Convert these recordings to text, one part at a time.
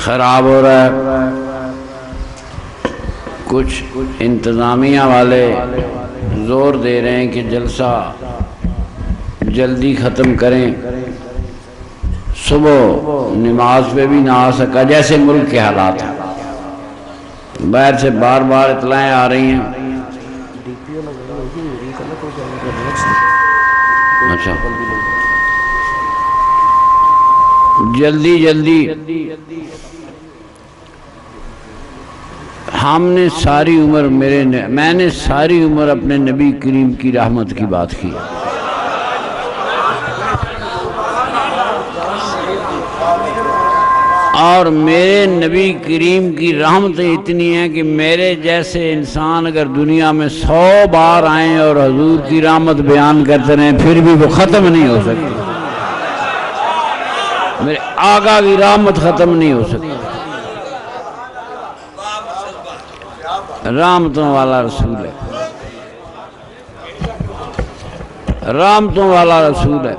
خراب ہو رہا ہے، کچھ انتظامیہ والے زور دے رہے ہیں کہ جلسہ جلدی ختم کریں، صبح نماز پہ بھی نہ آ سکا، جیسے ملک کے حالات ہیں۔ باہر سے بار بار اطلاعیں آ رہی ہیں۔ اچھا، جلدی ہم نے ساری عمر میں نے ساری عمر اپنے نبی کریم کی رحمت کی بات کی، اور میرے نبی کریم کی رحمتیں اتنی ہیں کہ میرے جیسے انسان اگر دنیا میں 100 بار آئیں اور حضور کی رحمت بیان کرتے رہیں پھر بھی وہ ختم نہیں ہو سکتی، میرے آقا کی رحمت ختم نہیں ہو سکتی۔ رحمتوں والا رسول ہے، رحمتوں والا رسول ہے۔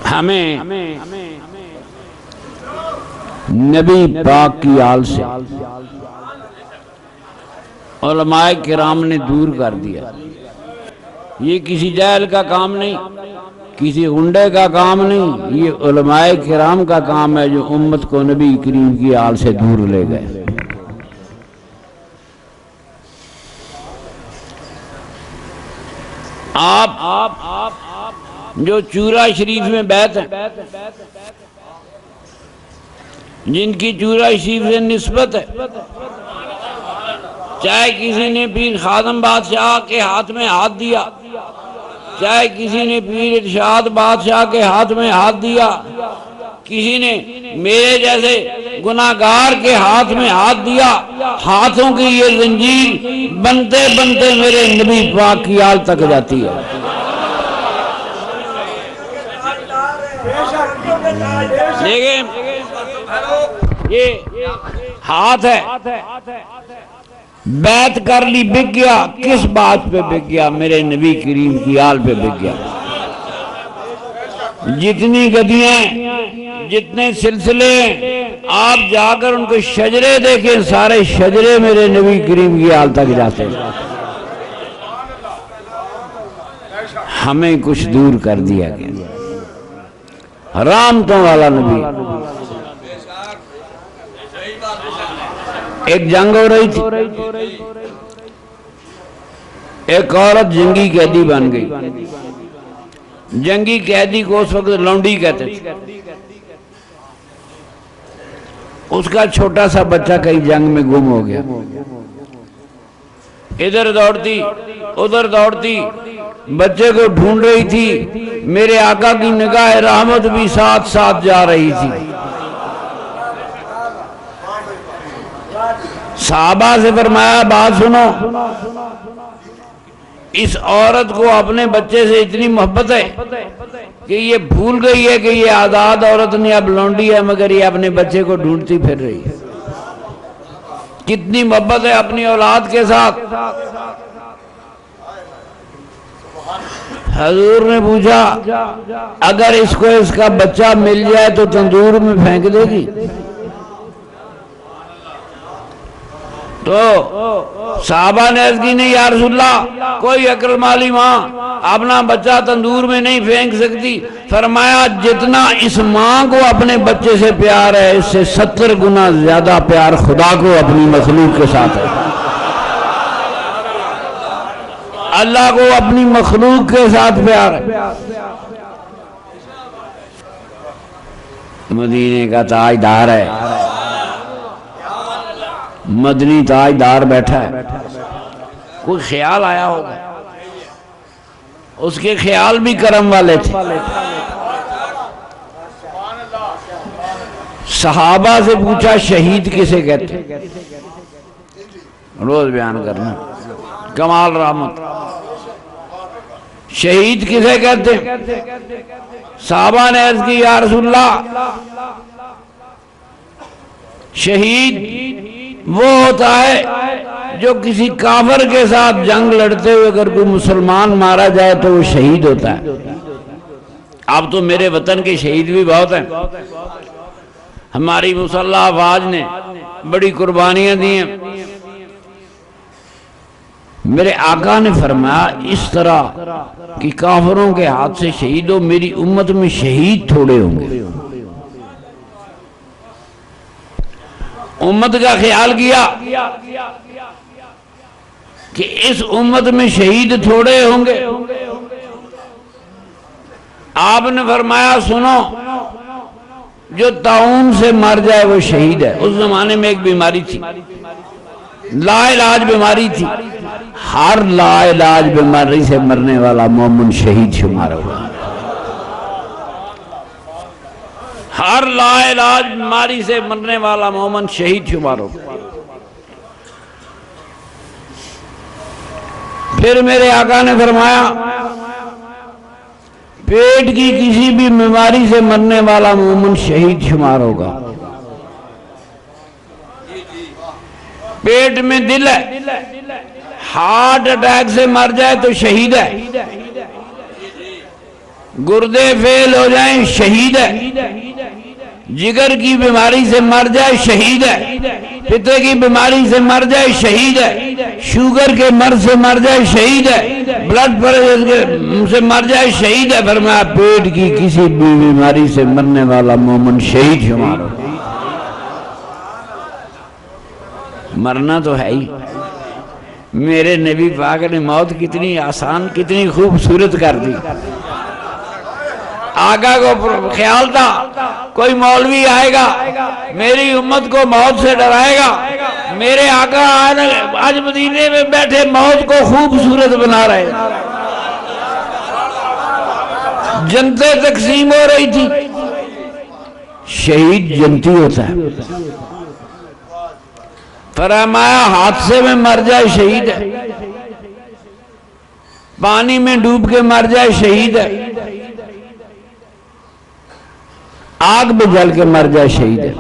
ہمیں نبی پاک کی آل سے علماء کرام نے دور کر دیا۔ یہ کسی جاہل کا کام نہیں، کسی غنڈے کا کام نہیں، یہ علماء کرام کا کام ہے جو امت کو نبی کریم کی آل سے دور لے گئے۔ آپ جو چورا شریف میں بیعت ہیں، جن کی چورا شریف سے نسبت ہے، چاہے کسی نے پیر خادم بادشاہ کے ہاتھ میں ہاتھ دیا، چاہے کسی نے پیر ارشاد بادشاہ کے ہاتھ میں ہاتھ دیا، کسی نے میرے جیسے گناہگار کے ہاتھ میں ہاتھ دیا، ہاتھوں کی یہ زنجیر بنتے بنتے میرے نبی پاک کی آل تک جاتی ہے۔ دیکھیں یہ ہاتھ ہے، بیعت کر لی، بک گیا، کس بات پہ بک گیا؟ میرے نبی کریم کی آل پہ بک گیا۔ جتنی گدیاں، جتنے سلسلے، آپ جا کر ان کو شجرے دیکھیں، سارے شجرے میرے نبی کریم کی آل تک جاتے ہیں۔ ہمیں کچھ دور کر دیا گیا۔ رحمتوں والا نبی۔ ایک جنگ ہو رہی تھی، ایک عورت جنگی قیدی بن گئی۔ جنگی قیدی کو اس وقت لونڈی کہتے تھے۔ اس کا چھوٹا سا بچہ کئی جنگ میں گم ہو گیا، ادھر دوڑتی ادھر دوڑتی بچے کو ڈھونڈ رہی تھی، میرے آقا کی نگاہ رحمت بھی ساتھ ساتھ جا رہی تھی۔ صحابہ سے فرمایا بات سنو، اس عورت کو اپنے بچے سے اتنی محبت ہے کہ یہ بھول گئی ہے کہ یہ آزاد عورت نہیں، اب لونڈی ہے، مگر یہ اپنے بچے کو ڈھونڈتی پھر رہی ہے۔ کتنی محبت ہے اپنی اولاد کے ساتھ۔ حضور نے پوچھا اگر اس کو اس کا بچہ مل جائے تو تندور میں پھینک دے گی؟ تو صحابہ نے عرض کی نہیں یا رسول اللہ، کوئی عقل مالی ماں اپنا بچہ تندور میں نہیں پھینک سکتی۔ فرمایا جتنا اس ماں کو اپنے بچے سے پیار ہے، اس سے 70 گنا زیادہ پیار خدا کو اپنی مخلوق کے ساتھ ہے۔ اللہ کو اپنی مخلوق کے ساتھ پیار ہے۔ مدینے کا تاجدار ہے، مدنی تاجدار بیٹھا ہے، کوئی خیال آیا ہوگا، اس کے خیال بھی کرم والے تھے۔ صحابہ سے پوچھا شہید کسے کہتے؟ روز بیان کرنا، کمال رحمت۔ شہید کسے کہتے؟ صحابہ نے عرض کی یا رسول اللہ، شہید وہ ہوتا ہے جو کسی کافر کے ساتھ جنگ لڑتے ہوئے اگر کوئی مسلمان مارا جائے تو وہ شہید ہوتا ہے۔ اب تو میرے وطن کے شہید بھی بہت ہیں، ہماری مسلح افواج نے بڑی قربانیاں دی ہیں۔ میرے آقا نے فرمایا اس طرح کہ کافروں کے ہاتھ سے شہید ہو، میری امت میں شہید تھوڑے ہوں گے۔ امت کا خیال کیا کہ اس امت میں شہید تھوڑے ہوں گے۔ آپ نے فرمایا سنو، جو طاعون سے مر جائے وہ شہید ہے۔ اس زمانے میں ایک بیماری تھی، لا علاج بیماری تھی، ہر لا علاج بیماری سے مرنے والا مومن شہید شمار ہوگا۔ ہر لا علاج بیماری سے مرنے والا مومن شہید شمار ہوگا۔ پھر میرے آقا نے فرمایا پیٹ کی کسی بھی بیماری سے مرنے والا مومن شہید شمار ہوگا۔ پیٹ میں دل ہے، ہارٹ اٹیک سے مر جائے تو شہید ہے، گردے فیل ہو جائیں شہید ہے، جگر کی بیماری سے مر جائے شہید ہے، پتے کی بیماری سے مر جائے شہید ہے، شوگر کے مرض سے مر جائے شہید ہے، بلڈ پریشر سے مر جائے شہید ہے۔ فرمایا پیٹ کی کسی بھی بیماری سے مرنے والا مومن شہید شمار ہو۔ مرنا تو ہے ہی۔ میرے نبی پاک نے موت کتنی آسان کتنی خوبصورت کر دی۔ آقا کو خیال تھا کوئی مولوی آئے گا میری امت کو موت سے ڈرائے گا، میرے آقا آج مدینے میں بیٹھے موت کو خوبصورت بنا رہے ہیں۔ جنتیں تقسیم ہو رہی تھی، شہید جنتی ہوتا ہے۔ فرمایا حادثے میں مر جائے شہید ہے، پانی میں ڈوب کے مر جائے شہید ہے، آگ میں جل کے مر جائے شہید ہے۔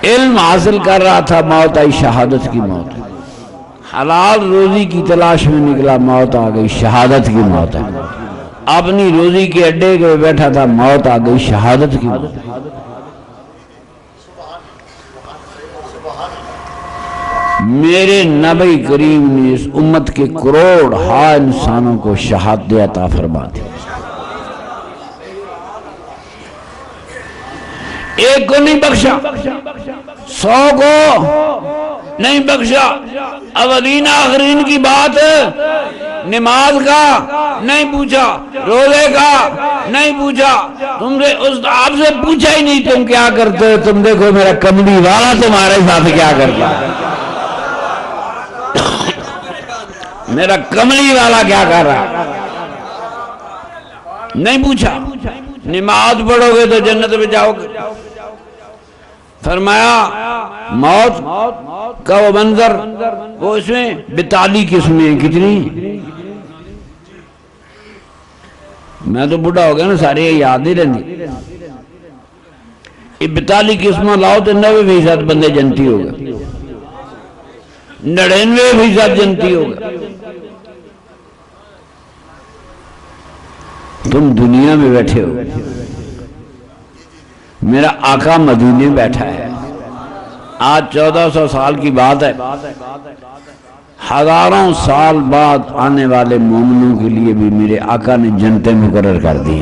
علم حاصل کر رہا تھا، موت آئی شہادت کی موت، حلال روزی کی تلاش میں نکلا، موت آ گئی شہادت کی موت ہے۔ اپنی روزی کے اڈے کے بیٹھا تھا، موت آ گئی شہادت کی موت۔ میرے نبی کریم نے اس امت کے کروڑ ہا انسانوں کو شہادت عطا فرما دی، ایک کو نہیں بخشا، 100 کو نہیں بخشا۔ اولین آخرین کی بات نماز کا نہیں پوچھا، روزے کا نہیں پوچھا، تم سے آپ سے پوچھا ہی نہیں تم کیا کرتے ہو، تم دیکھو میرا کملی والا تمہارے ساتھ کیا کرتا ہے، میرا کملی والا کیا کر رہا، نہیں پوچھا۔ نماز پڑھو گے تو جنت میں جاؤ گے۔ فرمایا موت کا وہ منظر، وہ اس میں 42 قسمیں ہیں، کتنی؟ میں تو بڑھا ہو گیا نا، سارے یاد نہیں رہنی۔ 42 قسمیں لاؤ تو 90% بندے جنتی ہو گئے، 99% جنتی ہو گئے۔ تم دنیا میں بیٹھے ہو، میرا آقا مدینے بیٹھا ہے، آج 1400 سال کی بات ہے، ہزاروں سال بعد آنے والے مومنوں کے لیے بھی میرے آقا نے جنتیں مقرر کر دی۔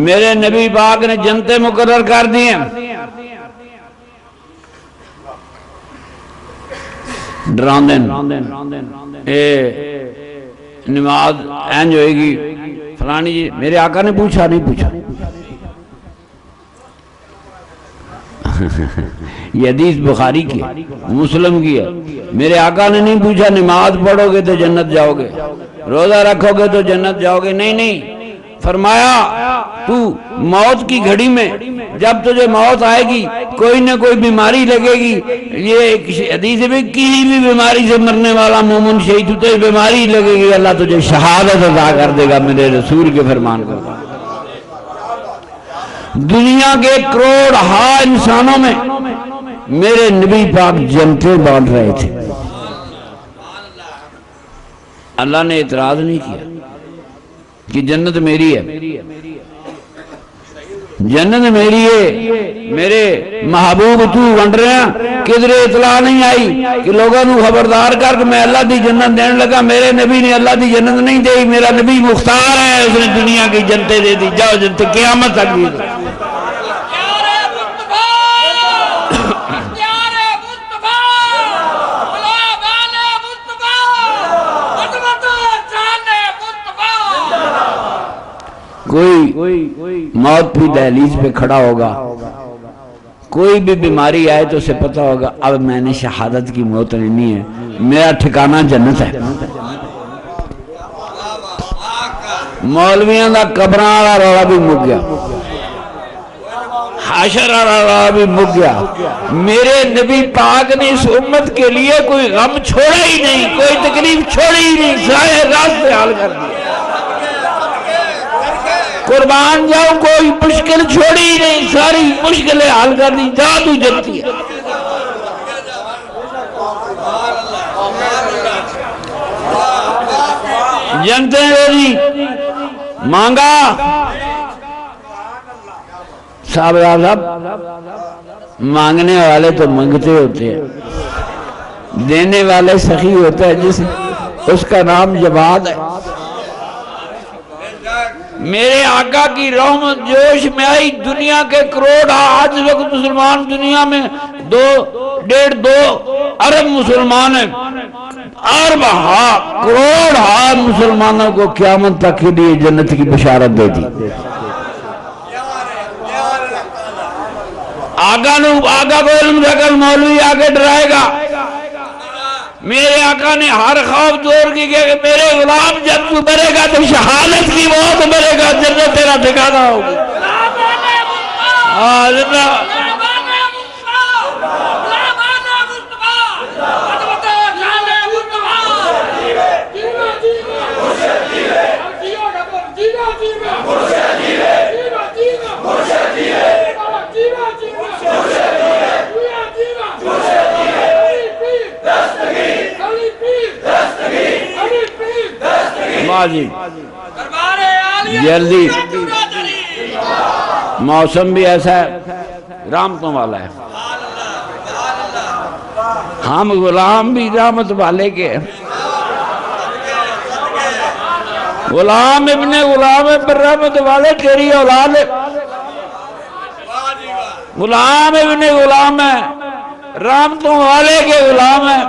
میرے نبی پاک نے جنتیں مقرر کر دی ہیں۔ ڈراندن نماز اینج ہوئے گی فلانی جی، میرے آقا نے پوچھا نہیں پوچھا؟ یہ حدیث بخاری کی مسلم کی ہے، میرے آقا نے نہیں پوچھا نماز پڑھو گے تو جنت جاؤ گے، روزہ رکھو گے تو جنت جاؤ گے، نہیں، فرمایا تو موت کی گھڑی میں جب تجھے موت آئے گی کوئی نہ کوئی بیماری لگے گی، یہ حدیث میں کسی بھی بیماری سے مرنے والا مومن شہید ہوتا ہے، بیماری لگے گی اللہ تجھے شہادت عطا کر دے گا، میرے رسول کے فرمان کو۔ دنیا کے کروڑ ہا انسانوں میں میرے نبی پاک جنتیں بانٹ رہے تھے. اللہ نے اعتراض نہیں کیا کہ جنت میری ہے، جنت میری ہے، میرے محبوب تو ونڈ رہے ہیں. کدھر اطلاع نہیں آئی کہ لوگوں کو خبردار کر کہ میں اللہ دی جنت دینے لگا. میرے نبی نے اللہ دی جنت نہیں دی، میرا نبی مختار ہے، اس نے دنیا کی جنتیں دے دی. جاؤ جنت قیامت تک دی. کوئی موت بھی دہلیز پہ کھڑا ہوگا، کوئی بھی بیماری آئے تو اسے پتا ہوگا اب میں نے شہادت کی موت لینی ہے، میرا ٹھکانہ جنت ہے. مولویاں دا قبراں والا رولا بھی مک گیا، حشر والا رولا بھی مک گیا. میرے نبی پاک نے اس امت کے لیے کوئی غم چھوڑا ہی نہیں، کوئی تکلیف چھوڑی ہی نہیں، سارے راستے حل کر دیے. قربان جاؤ، کوئی مشکل چھوڑی ہی نہیں، ساری مشکلیں حل کر دی. جا تو جنتی ہے. جنتیں دے دی، مانگا. صاحب مانگنے والے تو منگتے ہوتے ہیں، دینے والے سخی ہوتا ہے جس اس کا نام جواد ہے. میرے آقا کی رحمت جوش میں آئی. دنیا کے کروڑ آج وقت مسلمان دنیا میں 2.5 ارب مسلمان ہیں. ارب کروڑ مسلمانوں کو قیامت تک کے لیے جنت کی بشارت دے دی. آقا کو علم رکھل مولوی آگے ڈرائے گا. میرے آقا نے ہر خوف دور کی کہ میرے غلام جب تو مرے گا تو شہادت کی موت مرے گا، جنت تیرا ٹھکانہ ہوگا. جلدی موسم بھی ایسا ہے، رحمتوں والا ہے. ہم غلام بھی رحمت والے کے، غلام ابن غلام پر رحمت والے تیری اولاد ہے. غلام ابن غلام ہے، رحمتوں والے کے غلام ہے.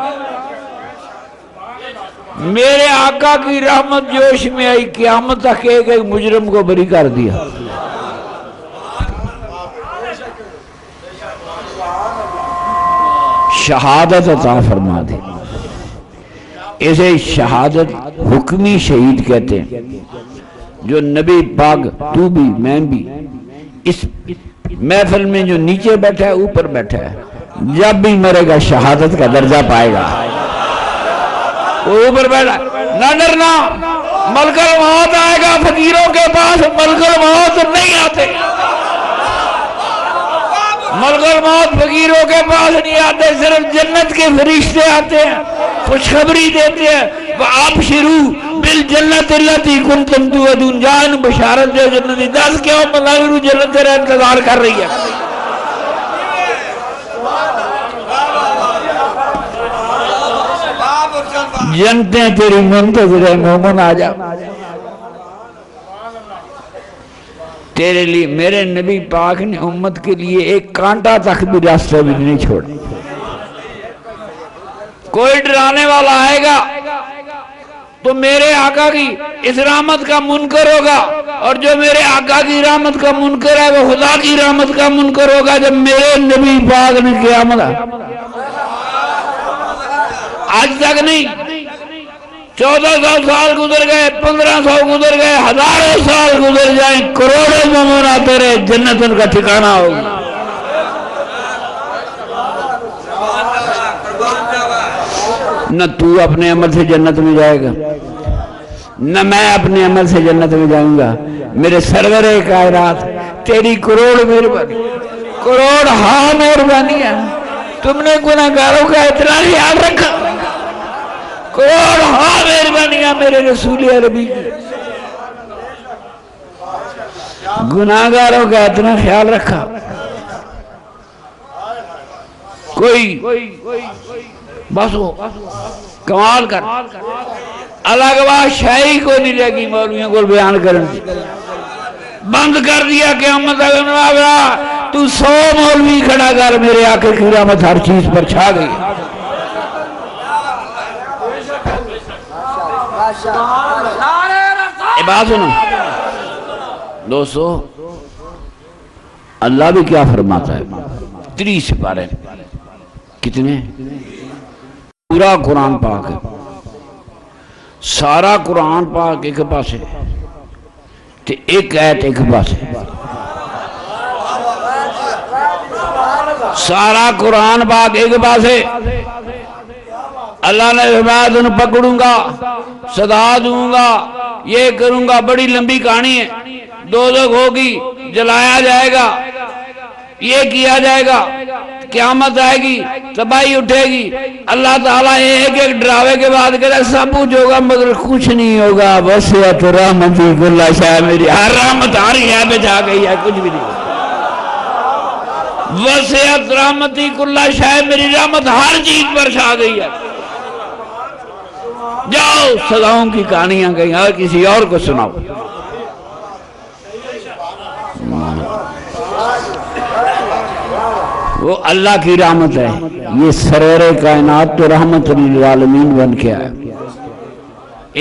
میرے آقا کی رحمت جوش میں آئی، قیامت تک ایک مجرم کو بری کر دیا. شہادت عطا فرما دے. اسے شہادت حکمی شہید کہتے ہیں. جو نبی پاک تو بھی میں بھی اس محفل میں جو نیچے بیٹھا ہے اوپر بیٹھا ہے، جب بھی مرے گا شہادت کا درجہ پائے گا. اوپر بیٹھا نہ ڈرنا، ملک الموت آئے گا. فقیروں کے پاس ملک الموت نہیں آتے، ملک الموت فقیروں کے پاس نہیں آتے، صرف جنت کے فرشتے آتے ہیں، خوشخبری دیتے ہیں. وَأَبْشِرُوا بِالْجَنَّةِ الَّتِي كُنْتُمْ تُوعَدُونَ. جان بشارت دے جنت دی. 10 کیوں ملائکہ جنت تیرا انتظار کر رہی ہے. جنتیں تیری منتظر ہے. مومن آ جا. تیرے لیے میرے نبی پاک نے امت کے لیے ایک کانٹا تک بھی راستہ بھی نہیں چھوڑا. کوئی ڈرانے والا آئے گا تو میرے آقا کی اس رحمت کا منکر ہوگا، اور جو میرے آقا کی رحمت کا منکر ہے وہ خدا کی رحمت کا منکر ہوگا. جب میرے نبی پاک نے قیامت آج تک نہیں، 1400 سال گزر گئے، 1500 گزر گئے، ہزاروں سال گزر جائیں، کروڑوں مومن آتے رہے، جنت ان کا ٹھکانہ ہوگا. نہ تو اپنے عمل سے جنت میں جائے گا، نہ میں اپنے عمل سے جنت میں جاؤں گا. میرے سرور کائنات تیری کروڑ مہربانی، کروڑ ہاں مہربانی ہے، تم نے گناہگاروں کا اتنا خیال رکھا، کروڑ ہاں مہربانی ہے میرے رسول عربی کی، گناہگاروں کا اتنا خیال رکھا۔ کوئی بس وہ کمال کر الگ بات شاعری کو نہیں لگی مولویوں کو بیان کرنے، بند کر دیا قیامت تک تو 100 مولوی کھڑا کر، میرے آقا کی رحمت ہر چیز پر چھا گئی۔ بات سنو دوستو، اللہ بھی کیا فرماتا ہے 30 سپارے کتنے؟ پورا قرآن پاک ہے، سارا قرآن پاک ایک پاس ہے تے ایک آیت ایک پاس ہے، سارا قرآن پاک ایک پاس ہے۔ اللہ نے فرمایا تم پکڑوں گا، صدا دوں گا، یہ کروں گا، بڑی لمبی کہانی ہے، دوزخ ہوگی، جلایا جائے گا، یہ کیا جائے گا، قیامت آئے گی، تباہی اٹھے گی، اللہ تعالیٰ ایک ایک ڈراوے کے بعد کہتا ہے سب کچھ ہوگا مگر کچھ نہیں ہوگا، وسعت رحمتی کل شیء، میری ہر رحمت ہر شیء پہ جا گئی ہے، کچھ بھی نہیں، وسعت رحمتی کل شیء، میری رحمت ہر چیز پر چھا گئی ہے۔ جاؤ سزاؤں کی کہانیاں کہیں اور کسی اور کو سناؤ۔ وہ اللہ کی رحمت ہے، یہ سرور کائنات تو رحمت للعالمین بن کے آئے۔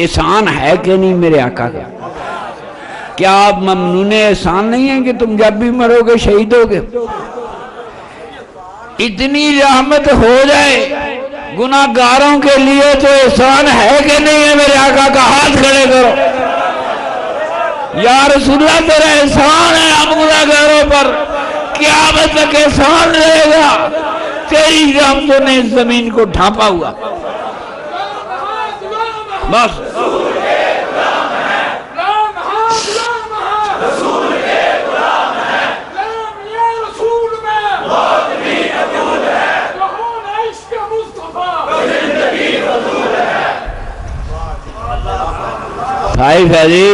احسان ہے کہ نہیں میرے آقا کا؟ کیا آپ ممنون احسان نہیں ہیں کہ تم جب بھی مرو گے شہید ہوگے؟ اتنی رحمت ہو جائے گناہگاروں کے لیے تو احسان ہے کہ نہیں ہے میرے آقا کا؟ ہاتھ کھڑے کرو، یا رسول اللہ تیرا احسان ہے ہم گناہگاروں پر، قیامت تک احسان رہے گا، تیری رحمتوں نے زمین کو ڈھانپا ہوا۔ بس بھائی فیضی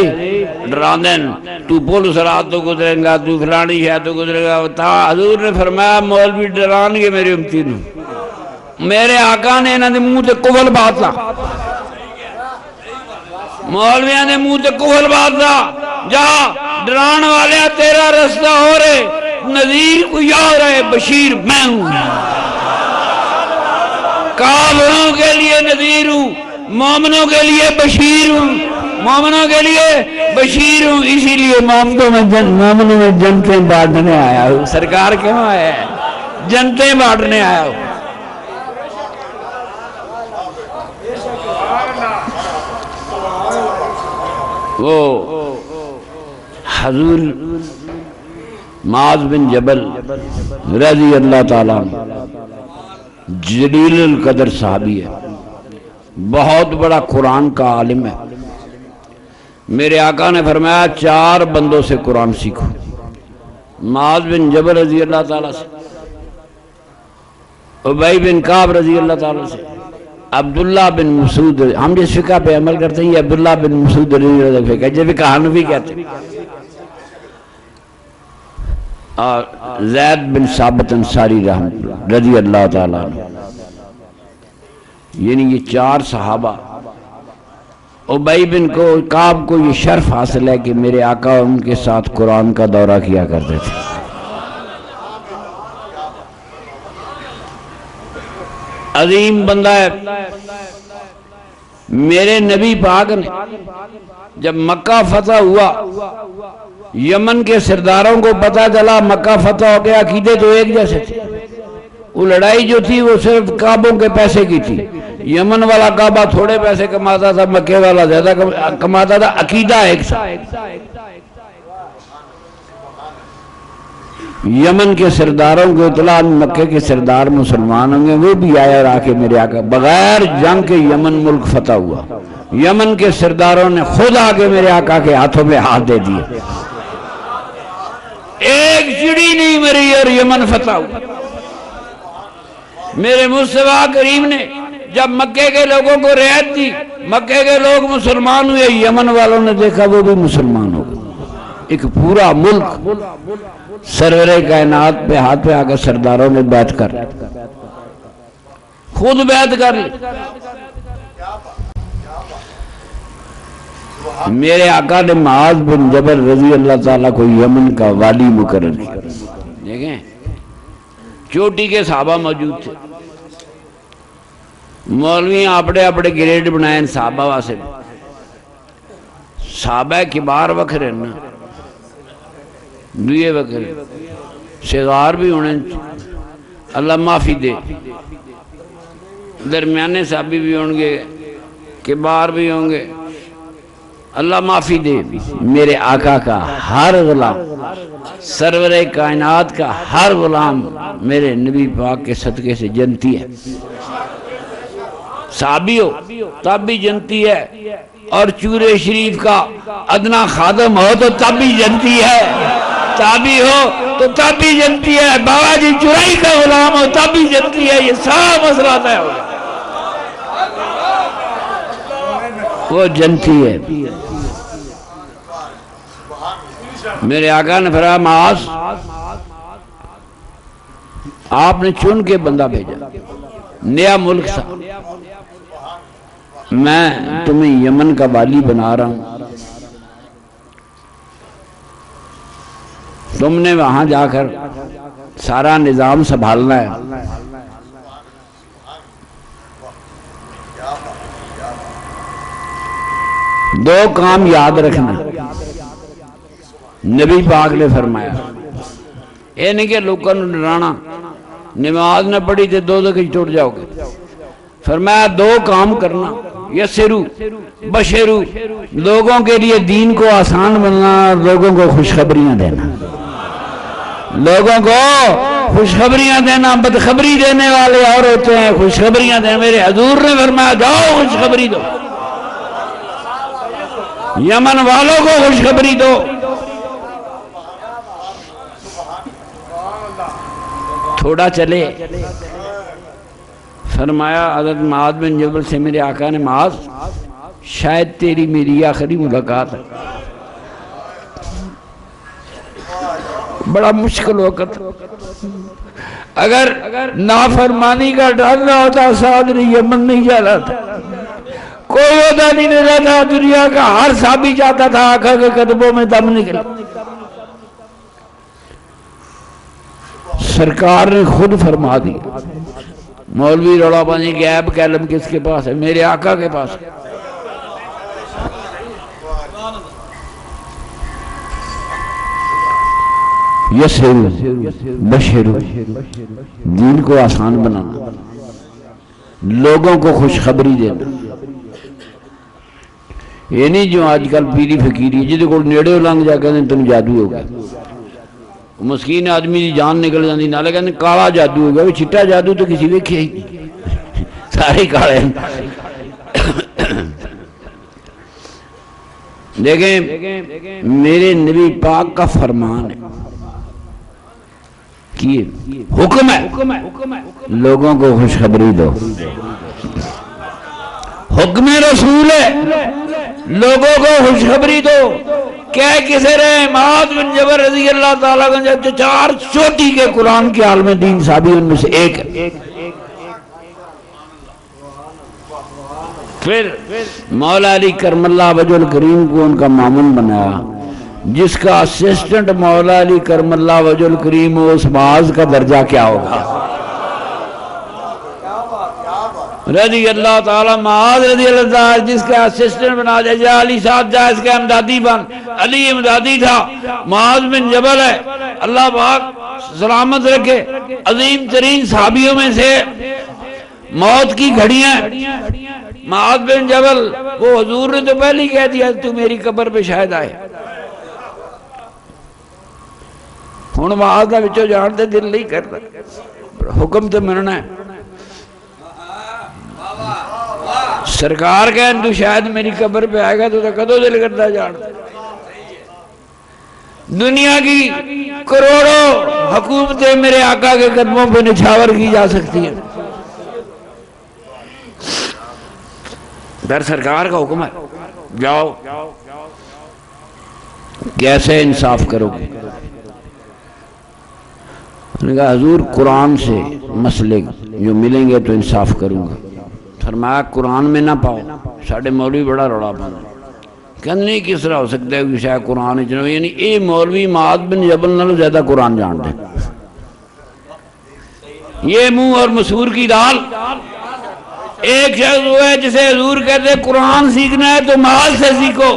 ڈراندن تو پولیس رات تو گزریں گا، تو فلانی ہے تو گزرے گا، حضور نے فرمایا مولوی ڈران گے میرے امتی نو، میرے آقا نے انہوں نے منہ تے کفر باتا، مولویاں نے منہ تے کفر باتا، جا ڈران والے تیرا رستہ ہو رہے، نذیر کوئی اور ہے، بشیر میں ہوں، کافروں کے لیے نذیر ہوں، مومنوں کے لیے بشیر ہوں، مومنوں کے لیے بشیر ہوں، اسی لیے مومنوں میں جنتیں بانٹنے آیا ہوں۔ سرکار کیوں آیا ہے؟ جنتیں بانٹنے آیا ہوں۔ وہ حضور معاذ بن جبل رضی اللہ تعالیٰ جلیل القدر صحابی ہے، بہت بڑا قرآن کا عالم ہے۔ میرے آقا نے فرمایا 4 بندوں سے قرآن سیکھو، معاذ بن جبل رضی اللہ تعالیٰ سے، ابی بن کعب رضی اللہ تعالیٰ سے، عبداللہ بن مسعود، ہم جس فقہ پہ عمل کرتے ہیں یہ عبداللہ بن مسعود رضی اللہ تعالیٰ فقہ جب فقہ حنفی کہتے ہیں، اور زید بن ثابت انصاری رضی اللہ تعالیٰ عنہ، یعنی یہ 4 صحابہ۔ ابی بن کعب کو یہ شرف حاصل ہے کہ میرے آقا ان کے ساتھ قرآن کا دورہ کیا کرتے تھے۔ عظیم بندہ ہے۔ میرے نبی پاک نے جب مکہ فتح ہوا، یمن کے سرداروں کو پتہ چلا مکہ فتح ہو گیا، عقیدے تو ایک جیسے تھے، وہ لڑائی جو تھی وہ صرف کعبوں کے پیسے کی تھی، یمن والا کعبہ تھوڑے پیسے کماتا تھا، مکے والا زیادہ کماتا تھا، عقیدہ ایک تھا۔ یمن کے سرداروں کو اطلاع مکے کے سردار مسلمان ہوں گے، وہ بھی آیا اور آ کے میرے آقا بغیر جنگ کے یمن ملک فتح ہوا، یمن کے سرداروں نے خود آ کے میرے آقا کے ہاتھوں میں ہاتھ دے دیے۔ ایک چڑی نہیں مری اور یمن فتح ہوا۔ میرے مصطفیٰ کریم نے جب مکے کے لوگوں کو رعایت دی، مکے کے لوگ مسلمان ہوئے، یمن والوں نے دیکھا وہ بھی مسلمان ہو گئے۔ ایک پورا ملک سرور کائنات پہ ہاتھ پہ آ کر سرداروں نے بیعت کر لی، خود بیعت کر لی۔ میرے آقا نے معاذ بن جبل رضی اللہ تعالیٰ کو یمن کا والی مقرر کیا۔ دیکھیں چوٹی کے صحابہ موجود تھے، مولوی اپنے اپنے گریڈ بنائے صحابہ واسے، صحابہ کبار وکھرے نا، دوئے وکھرے، صغار بھی ہونے، اللہ معافی دے، درمیانے صحابی بھی ہوں گے، کبار بھی ہوں گے، اللہ معافی دے۔ میرے آقا کا ہر غلام، سرور کائنات کا ہر غلام میرے نبی پاک کے صدقے سے جنتی ہے، صحابی ہو تب بھی جنتی ہے، اور چورے شریف کا ادنا خادم ہو تو تب بھی جنتی ہے، تابی ہو تو تب بھی جنتی ہے، بابا جی چورائی کا غلام ہو تب بھی جنتی ہے۔ یہ سارا مسئلہ طے ہو گیا، وہ جنتی ہے۔ میرے آقا نے فرمایا معاذ آپ نے چن کے بندہ بھیجا، نیا ملک تھا، میں تمہیں یمن کا والی بنا رہا ہوں، تم نے وہاں جا کر سارا نظام سنبھالنا ہے۔ دو کام یاد رکھنا، نبی پاک نے فرمایا، یہ نہیں کہ لوگوں نے ڈرانا، نماز نہ پڑھی تھے دو دکھ ٹوٹ جاؤ گے، فرمایا دو کام کرنا، یسرو بشرو، لوگوں کے لیے دین کو آسان بننا، لوگوں کو خوشخبریاں دینا، لوگوں کو خوشخبریاں دینا۔ بدخبری دینے والے اور ہوتے ہیں، خوشخبریاں دینے، میرے حضور نے فرمایا جاؤ خوشخبری دو، یمن والوں کو خوشخبری دو۔ تھوڑا چلے، فرمایا حضرت معاذ بن جبل سے میرے آقا نے، معاذ شاید تیری میری آخری ملاقات ہے، بڑا مشکل وقت، اگر نافرمانی کا ڈر نہ ہوتا سعد نے یمن نہیں جانا تھا، کوئی ہوتا نہیں رہتا، دنیا کا ہر صحابی چاہتا تھا آقا کے قدموں میں دم نکلا۔ سرکار نے خود فرما دی، مولوی روڑا پانی غیب کا علم کس کے پاس ہے؟ میرے آقا کے پاس۔ یسرو بشرو، دین کو آسان بنانا، لوگوں کو خوشخبری دینا۔ یہ نہیں جو آج کل پیری فقیری جیدے کو نیڑے لنگ جا کہتے ہیں تم جادو ہو گیا، مسکین آدمی دی جان نکل جاندی، نالے کہتے ہیں کالا جادو ہو گیا، چٹا جادو تو کسی ویکھیا ہی نہیں، سارے کالے ہیں۔ دیکھیں میرے نبی پاک کا فرمان ہے، کیے حکم ہے لوگوں کو خوشخبری دو، حکم رسول ہے لوگوں کو خوشخبری دو۔ کہہ کسے رہے؟ معاذ بن جبل رضی اللہ تعالیٰ عنہ، جو چار چوٹی کے قرآن کے عالم دین صحابی ان میں سے ایک ہے۔ پھر مولا علی کرم اللہ وجہ الکریم کو ان کا معاون بنایا، جس کا اسسٹنٹ مولا علی کرم اللہ وجہ الکریم ہو، اس معاذ کا درجہ کیا ہوگا؟ رضی اللہ تعالیٰ معاذ رضی اللہ تعالیٰ جس کا اسسٹنٹ بنا دیا جائے، علی صاحب جائے اس کا امدادی بن، علی امدادی تھا، معاذ بن جبل ہے، اللہ پاک سلامت رکھے، عظیم ترین صحابیوں میں سے، موت کی گھڑیاں معاذ بن جبل وہ حضور نے تو پہلے ہی کہہ دیا تو میری قبر پہ شاید آئے، ہن معاذ دا وچوں جانتے دل نہیں کرتا، حکم تو مننا ہے۔ سرکار کہیں تو شاید میری قبر پہ آئے گا تو کدو دل کرتا جانتا۔ دنیا کی کروڑوں حکومتیں میرے آقا کے قدموں پہ نچھاور کی جا سکتی ہیں، در سرکار کا حکم ہے جاؤ، کیسے انصاف کرو گے؟ انہوں نے کہا حضور قرآن سے مسئلے جو ملیں گے تو انصاف کروں گا۔ فرمایا قرآن میں نہ پاؤ، ساڑھے مولوی بڑا روڑا پانا، کہنے نہیں کس طرح ہو سکتا ہے کہ شاید قرآن اچھنا، یعنی اے مولوی معاذ بن جبل نالوں زیادہ قرآن جان دے، یہ منہ اور مسور کی دال۔ ایک شخص وہ ہے جسے حضور کہتے ہیں قرآن سیکھنا ہے تو معاذ سے سیکھو،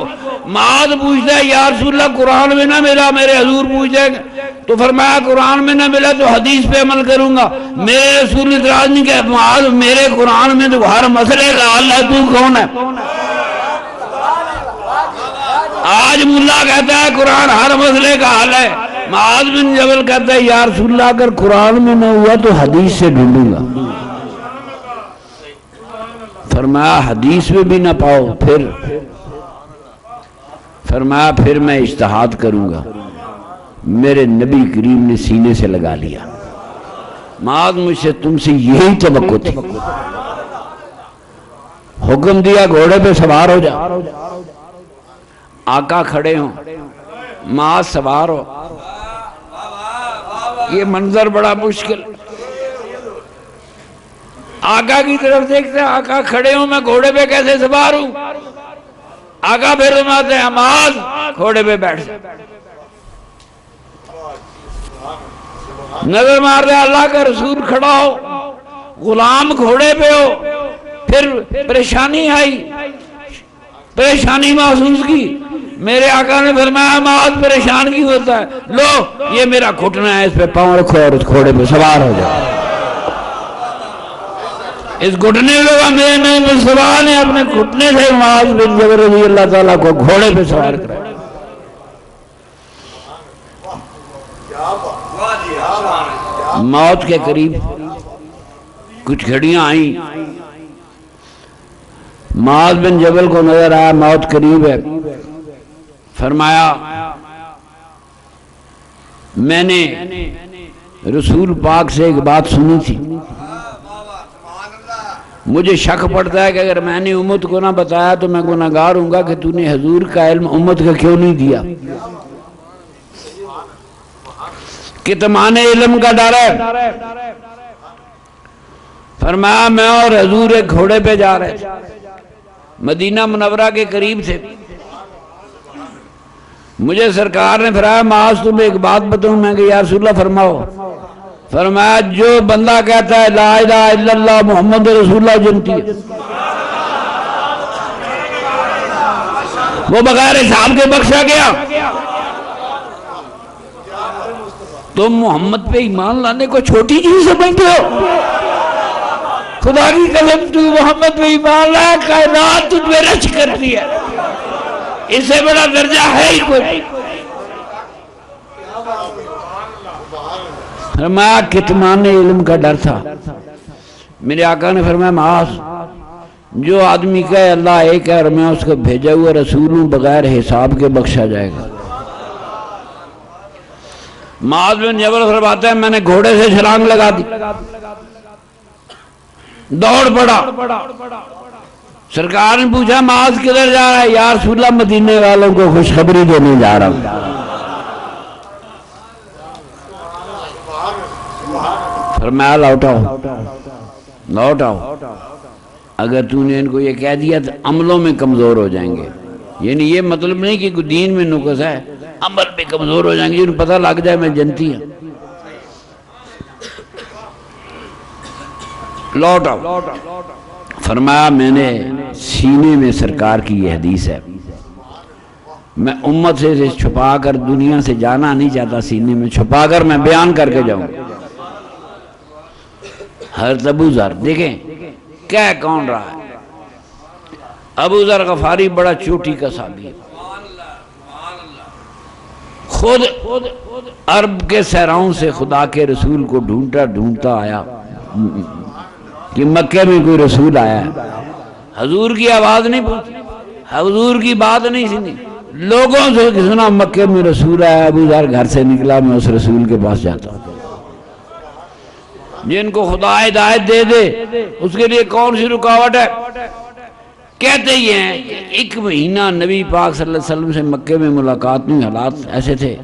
معاذ پوچھتا ہے یا رسول اللہ قرآن میں نہ ملا، میرے حضور پوچھتے ہیں تو فرمایا قرآن میں نہ ملا تو حدیث پہ عمل کروں گا۔ میرے رسول نے اعتراض نہیں کیا، معاذ میرے قرآن میں تو ہر مسئلے کا حل ہے، تو کون ہے؟ آج ملا کہتا ہے قرآن ہر مسئلے کا حل ہے، معاذ بن جبل کہتا ہے یا رسول اللہ اگر قرآن میں نہ ہوا تو حدیث سے ڈھونڈوں گا۔ فرمایا حدیث میں بھی نہ پاؤ، پھر فرمایا پھر میں اجتہاد کروں گا۔ میرے نبی کریم نے سینے سے لگا لیا، معاذ مجھ سے تم سے یہی توقع تھی، حکم دیا گھوڑے پہ سوار ہو جا، آقا کھڑے ہوں، معاذ سوار ہو، یہ منظر بڑا مشکل، آقا کی طرف دیکھتے ہیں، آقا کھڑے ہوں، میں گھوڑے پہ کیسے سوار ہوں؟ آقا پھر فرماتے ہیں معاذ گھوڑے پہ بیٹھ جا، نظر مار دے اللہ کا رسول کھڑا ہو، غلام گھوڑے پہ ہو، پھر پریشانی آئی، پریشانی محسوس کی، میرے آقا نے فرمایا معاذ پریشان کی ہوتا ہے، لو یہ میرا گھٹنا ہے، اس پہ پاؤں رکھو اور اس گھوڑے پہ سوار ہو جاؤ، اس گھٹنے کو میرے نبی سوار نے اپنے گھٹنے سے معاذ بن جبل رضی اللہ تعالیٰ کو گھوڑے پہ سوار کرا۔ موت کے قریب کچھ گھڑیاں آئیں، معاذ بن جبل کو نظر آیا موت قریب ہے، فرمایا میں نے رسول پاک سے ایک بات سنی تھی، مجھے شک پڑتا ہے کہ اگر میں نے امت کو نہ بتایا تو میں گناہگار ہوں گا کہ تو نے حضور کا علم امت کا کیوں نہیں دیا، کتمان علم کا ڈر ہے۔ فرمایا میں اور حضور ایک گھوڑے پہ جا رہے تھے، مدینہ منورہ کے قریب تھے، مجھے سرکار نے فرمایا معاذ تمہیں ایک بات بتاؤں، میں کہ یا رسول اللہ فرماؤ۔ فرمایا جو بندہ کہتا ہے لا الہ الا اللہ محمد رسول اللہ جنتی ہے، وہ بغیر حساب کے بخشا گیا۔ تم محمد پہ ایمان لانے کو چھوٹی چیز سمجھتے ہو؟ خدا کی قسم تو محمد پہ ایمان لایا، کائنات تجھ میں رچ کرتی ہے، اس سے بڑا درجہ ہے ہی کوئی۔ فرمایا کتمان علم کا ڈر تھا، میرے آقا نے فرمایا معاذ جو آدمی کہے اللہ ایک ہے اور میں اس کو بھیجا ہوا رسول ہوں بغیر حساب کے بخشا جائے گا۔ معاذ بن جبل فرماتا ہے میں نے گھوڑے سے چھلانگ لگا دی، دوڑ پڑا، سرکار نے پوچھا معاذ کدھر جا رہا ہے؟ یا رسول اللہ مدینے والوں کو خوشخبری دینے جا رہا ہوں۔ فرمایا لوٹاؤ لوٹاؤ، اگر تو نے ان کو یہ کہہ دیا تو عملوں میں کمزور ہو جائیں گے، یعنی یہ مطلب نہیں کہ کوئی دین میں نقص ہے، عمل پہ کمزور ہو جائیں گے، انہیں پتہ لگ جائے میں جنتی ہوں۔ لوٹاؤ، فرمایا میں نے سینے میں سرکار کی یہ حدیث ہے، میں امت سے چھپا کر دنیا سے جانا نہیں چاہتا، سینے میں چھپا کر میں بیان کر کے جاؤں۔ حضرت ابو ذر دیکھیں کہہ کون رہا ہے، ابو ذر غفاری بڑا چوٹی کا صحابی ہے، خود عرب کے صحراؤں سے خدا کے رسول کو ڈھونڈتا آیا کہ مکے میں کوئی رسول آیا ہے، حضور کی آواز نہیں پہنچی، حضور کی بات نہیں سنی، لوگوں سے سنا مکے میں رسول آیا، ابو ذر گھر سے نکلا، میں اس رسول کے پاس جاتا ہوں۔ جن کو خدا ہدایت دے دے اس کے لیے کون سی رکاوٹ ہے؟ کہتے ہی ہیں کہ ایک مہینہ نبی پاک صلی اللہ علیہ وسلم سے مکے میں ملاقات نہیں، حالات ایسے تھے،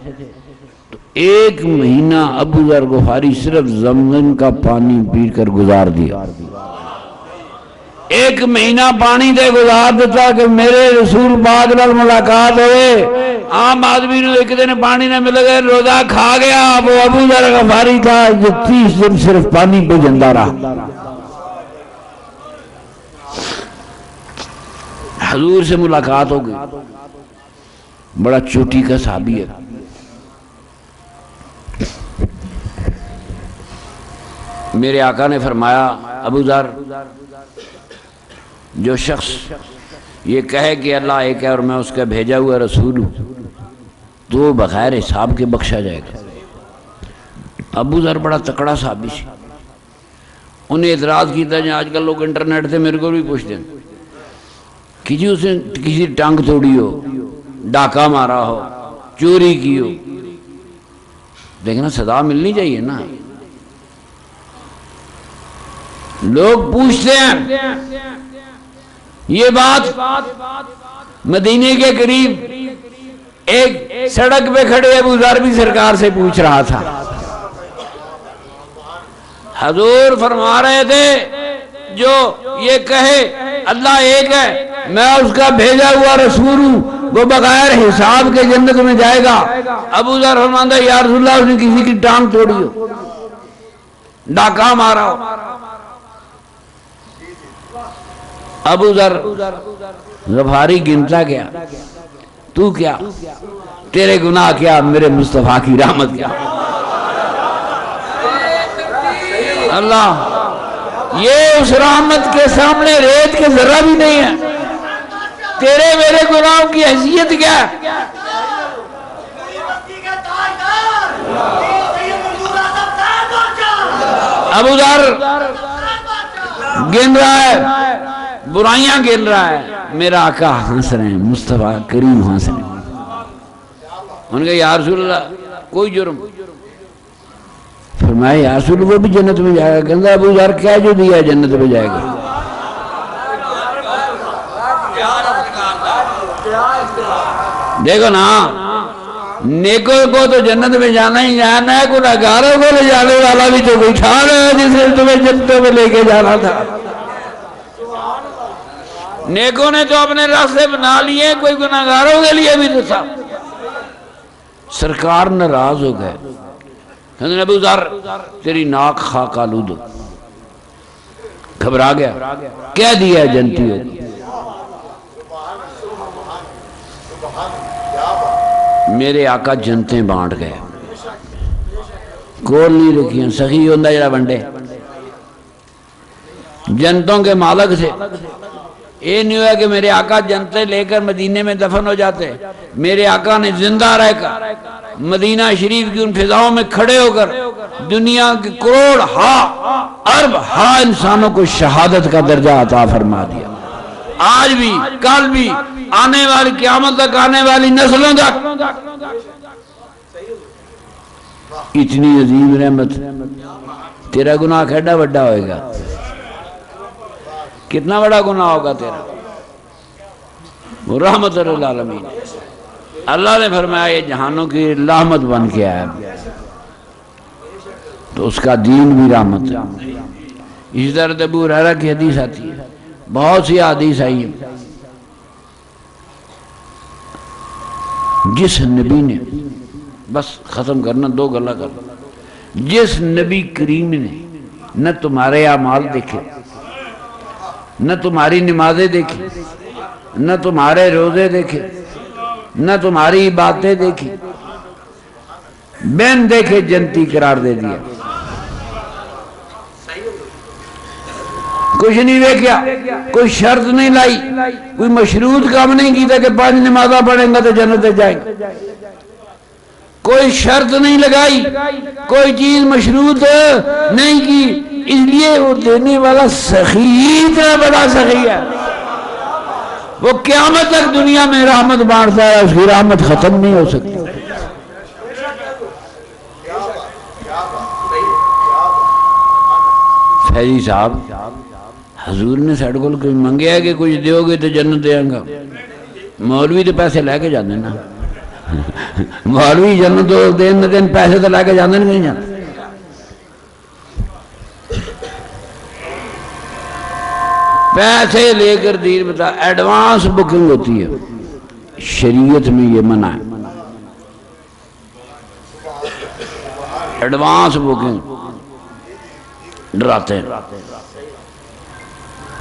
تو ایک مہینہ ابو ذر غفاری صرف زمزم کا پانی پی کر گزار دیا۔ ایک مہینہ پانی دے گزار دیتا کہ میرے رسول بعد نال ملاقات ہوئے۔ عام آدمی نے ایک دن پانی نہ مل گئے، روزہ کھا گیا، وہ ابو ذر غفاری تھا جو 30 دن صرف پانی پہ زندہ رہا۔ حضور سے ملاقات ہو گئی، بڑا چوٹی کا صحابی ہے۔ میرے آقا نے فرمایا ابو ذر، جو شخص یہ کہے کہ اللہ ایک ہے اور میں اس کا بھیجا ہوا رسول ہوں تو بغیر حساب کے بخشا جائے گا۔ ابو ذر بڑا تکڑا صحابی سی، انہیں اعتراض کیتا ہے آج کل لوگ انٹرنیٹ سے میرے کو بھی پوچھتے ہیں کہ جی اسے کسی ٹانگ توڑی ہو، ڈاکہ مارا ہو، چوری کی ہو، دیکھنا سزا ملنی چاہیے نا۔ لوگ پوچھتے ہیں یہ بات مدینے کے قریب ایک سڑک پہ کھڑے ابو ذر بھی سرکار سے پوچھ رہا تھا۔ حضور فرما رہے تھے جو یہ کہے اللہ ایک ہے میں اس کا بھیجا ہوا رسول ہوں وہ بغیر حساب کے جنت میں جائے گا۔ ابو ذر فرماتا ہے یا رسول اللہ اس نے کسی کی ٹانگ توڑی ہو، ڈاکہ مارا ہو۔ ابو ذر غفاری گنتا کیا، تو کیا، تیرے گناہ کیا، میرے مصطفیٰ کی رحمت کیا۔ اللہ یہ اس رحمت کے سامنے ریت کے ذرہ بھی نہیں ہے، تیرے میرے گناہوں کی حیثیت کیا ہے۔ ابو ذر گن رہا ہے، برائیاں گن رہا ہے، میرا آقا ہنس رہے ہیں، مصطفیٰ کریم ہنس رہے ہیں۔ ان کا یا رسول اللہ کوئی جرم؟ فرمایا یا رسول وہ بھی جنت میں جائے گا۔ کہتا ابو ذر کیا جو دیا ہے جنت میں جائے گا؟ دیکھو نا، نیکوں کو تو جنت میں جانا ہی جانا ہے، گنہگاروں کو لے جانے والا بھی تو کوئی تھا نا جسے تمہیں جنتوں میں لے کے جانا تھا۔ نیکوں نے تو اپنے راستے بنا لیے، کوئی گنہگاروں کے لیے بھی تو تھا۔ سرکار ناراض ہو گئے، کہتے ہیں ابو ذر تیری ناک خاک آلود ہو، گھبرا گیا، کہہ دیا جنتی ہو۔ میرے آقا جنتیں بانٹ گئے، کول نہیں رکھیں، سخی ہوندہ جڑا بنڈے، جنتوں کے مالک تھے۔ یہ نہیں ہوا کہ میرے آقا جنتیں لے کر مدینے میں دفن ہو جاتے، میرے آقا نے زندہ رہ کر مدینہ شریف کی ان فضاؤں میں کھڑے ہو کر دنیا کے کروڑ ارب انسانوں کو شہادت کا درجہ عطا فرما دیا۔ آج بھی، کل بھی، آنے والی قیامت تک آنے والی نسلوں تک اتنی عظیم رحمت۔ تیرا گناہ کیڈا بڑا ہوئے گا، کتنا بڑا گناہ ہوگا تیرا، وہ رحمت للعالمین۔ اللہ نے فرمایا یہ جہانوں کی رحمت بن کے آیا تو اس کا دین بھی رحمت ہے۔ اس طرح ابو ہریرہ کی حدیث آتی ہے، بہت سی حدیث آئی ہیں۔ جس نبی نے، بس ختم کرنا، دو گلا کرنا، جس نبی کریم نے نہ تمہارے اعمال دیکھے، نہ تمہاری نمازیں دیکھی، نہ تمہارے روزے دیکھے، نہ تمہاری باتیں دیکھی، بین دیکھے جنتی قرار دے دیا۔ کچھ نہیں دیکھا، کوئی شرط نہیں لائی، کوئی مشروط کام نہیں کیتا کہ 5 نمازیں پڑھیں گا تو جنت جائیں گے، کوئی شرط نہیں لگائی، کوئی چیز مشروط نہیں کی، اس لیے وہ دینے والا سخی اتنا بڑا سخی ہے۔ وہ قیامت تک دنیا میں رحمت بانٹتا ہے، اس کی رحمت ختم نہیں ہو سکتی۔ فیضی صاحب حضور نے ساڑھے کو کوئی منگیا کہ کچھ دیو گے تو جنت دے گا، مولوی تو پیسے لے کے جانے نا، مولوی جنت دین دن پیسے تو لے کے جانے نہیں جانے۔ پیسے لے کر دین بتا، ایڈوانس بکنگ ہوتی ہے، شریعت میں یہ منع ہے، ایڈوانس بکنگ۔ ڈراتے ہیں،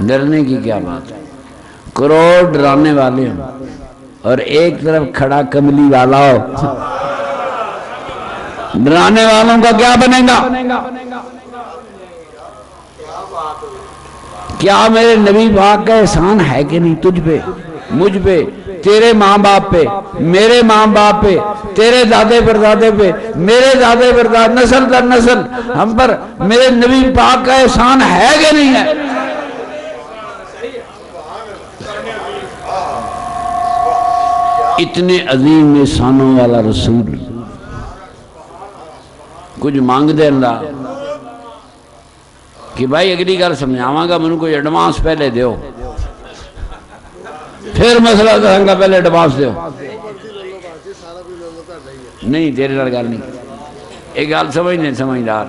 ڈرنے کی کیا بات ہے، کروڑ ڈرانے والے ہیں اور ایک طرف کھڑا کملی والا ہو، ڈرانے والوں کا کیا بنے گا؟ کیا میرے نبی پاک کا احسان ہے کہ نہیں تجھ پہ، مجھ پہ، تیرے ماں باپ پہ، میرے ماں باپ پہ، تیرے دادے پردادے پہ، میرے دادے پردادے، نسل در نسل ہم پر میرے نبی پاک کا احسان ہے کہ نہیں ہے؟ اتنے عظیم احسانوں والا رسول کچھ مانگ دے اللہ کہ بھائی اگلی گل سمجھاواں گا، من کو ایڈوانس پہلے دیو، پھر مسئلہ دساں گا، پہلے ایڈوانس دیو۔ نہیں تیرے نال گل نہیں، ایک گل سمجھنے سمجھدار۔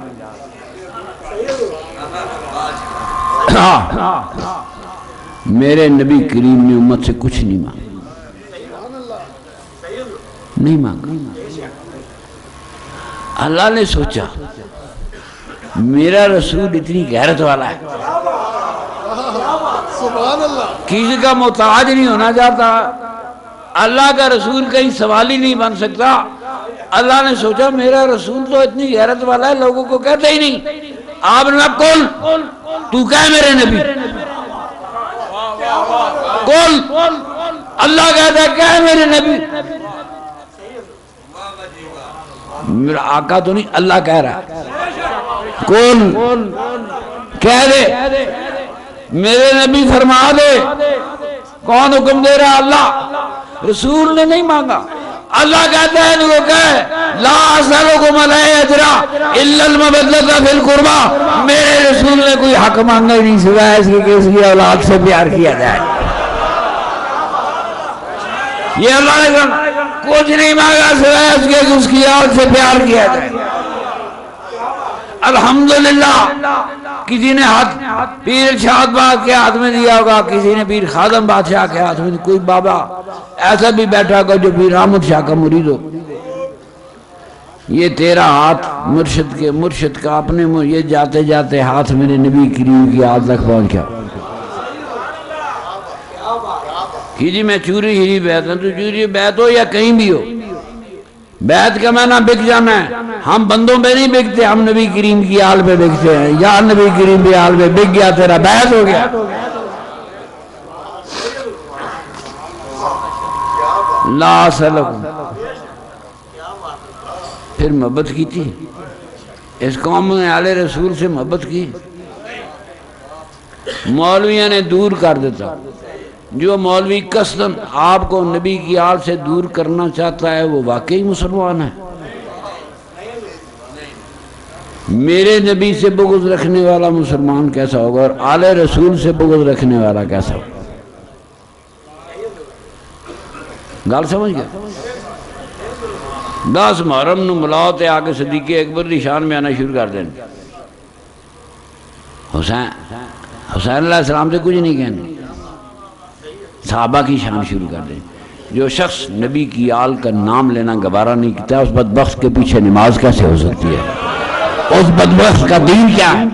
میرے نبی کریم نے امت سے کچھ نہیں مانگا، نہیں مانگا۔ اللہ نے سوچا میرا رسول اتنی غیرت والا ہے، کسی کا محتاج نہیں ہونا چاہتا، اللہ کا رسول کہیں سوال ہی نہیں بن سکتا۔ اللہ نے سوچا میرا رسول تو اتنی غیرت والا ہے، لوگوں کو کہتے ہی نہیں۔ آپ نے کہا کل تو کہہ میرے نبی، کل اللہ کہتا ہے کہہ میرے نبی، میرا آقا تو نہیں، اللہ کہہ رہا ہے کل کہہ دے میرے نبی، فرما دے۔ کون حکم دے رہا؟ اللہ۔ رسول نے نہیں مانگا، اللہ کہتا ہے ان کو کہے لا اسألکم علیہ اجرا الا المودۃ فی القربى، میرے رسول نے کوئی حق مانگا ہی نہیں سوائے اس کے کہ اس کی اولاد سے پیار کیا جائے۔ یہ اللہ نے کچھ نہیں مانگا سوائے اس کے کہ اس کی اولاد سے پیار کیا جائے۔ الحمدللہ کسی نے ہاتھ پیر ارشاد باغ کے ہاتھ میں دیا ہوگا، کسی نے پیر خادم بادشاہ کے ہاتھ میں دیا، کوئی بابا ایسا بھی بیٹھا ہوگا جو پیر احمد شاہ کا مرید ہو۔ یہ تیرا ہاتھ مرشد کا اپنے یہ جاتے جاتے ہاتھ میرے نبی کریم کی آل تک پہنچ گیا۔ کہ جی میں چوری ہری بیعت ہوں، تو چوری بیعت ہو یا کہیں بھی ہو، بیعت کا معنی بک جانا ہے۔ ہم بندوں پہ نہیں بکتے، ہم نبی کریم کی آل پہ بکتے ہیں۔ یا نبی کریم کی آل پہ بک گیا تیرا بیعت ہو گیا۔ لا سلکم، پھر محبت کی تھی اس قوم نے آل رسول سے محبت کی، مولویوں نے دور کر دیتا۔ جو مولوی قصداً آپ کو نبی کی آل سے دور کرنا چاہتا ہے وہ واقعی مسلمان ہے۔ میرے نبی سے بغض رکھنے والا مسلمان کیسا ہوگا اور آل رسول سے بغض رکھنے والا کیسا ہوگا؟ گال سمجھ گیا؟ 10 محرم نو ملاوتے آکے صدیق اکبر دی شان میں آنا شروع کر دیں۔ حسین علیہ السلام سے کچھ نہیں کہنے، صحابہ کی شان شروع کر دیں۔ جو شخص نبی کی آل کا نام لینا گوارا نہیں کرتا، اس بدبخت کے پیچھے نماز کیسے ہو سکتی ہے؟ اس بدبخت کا دین کیا ہے؟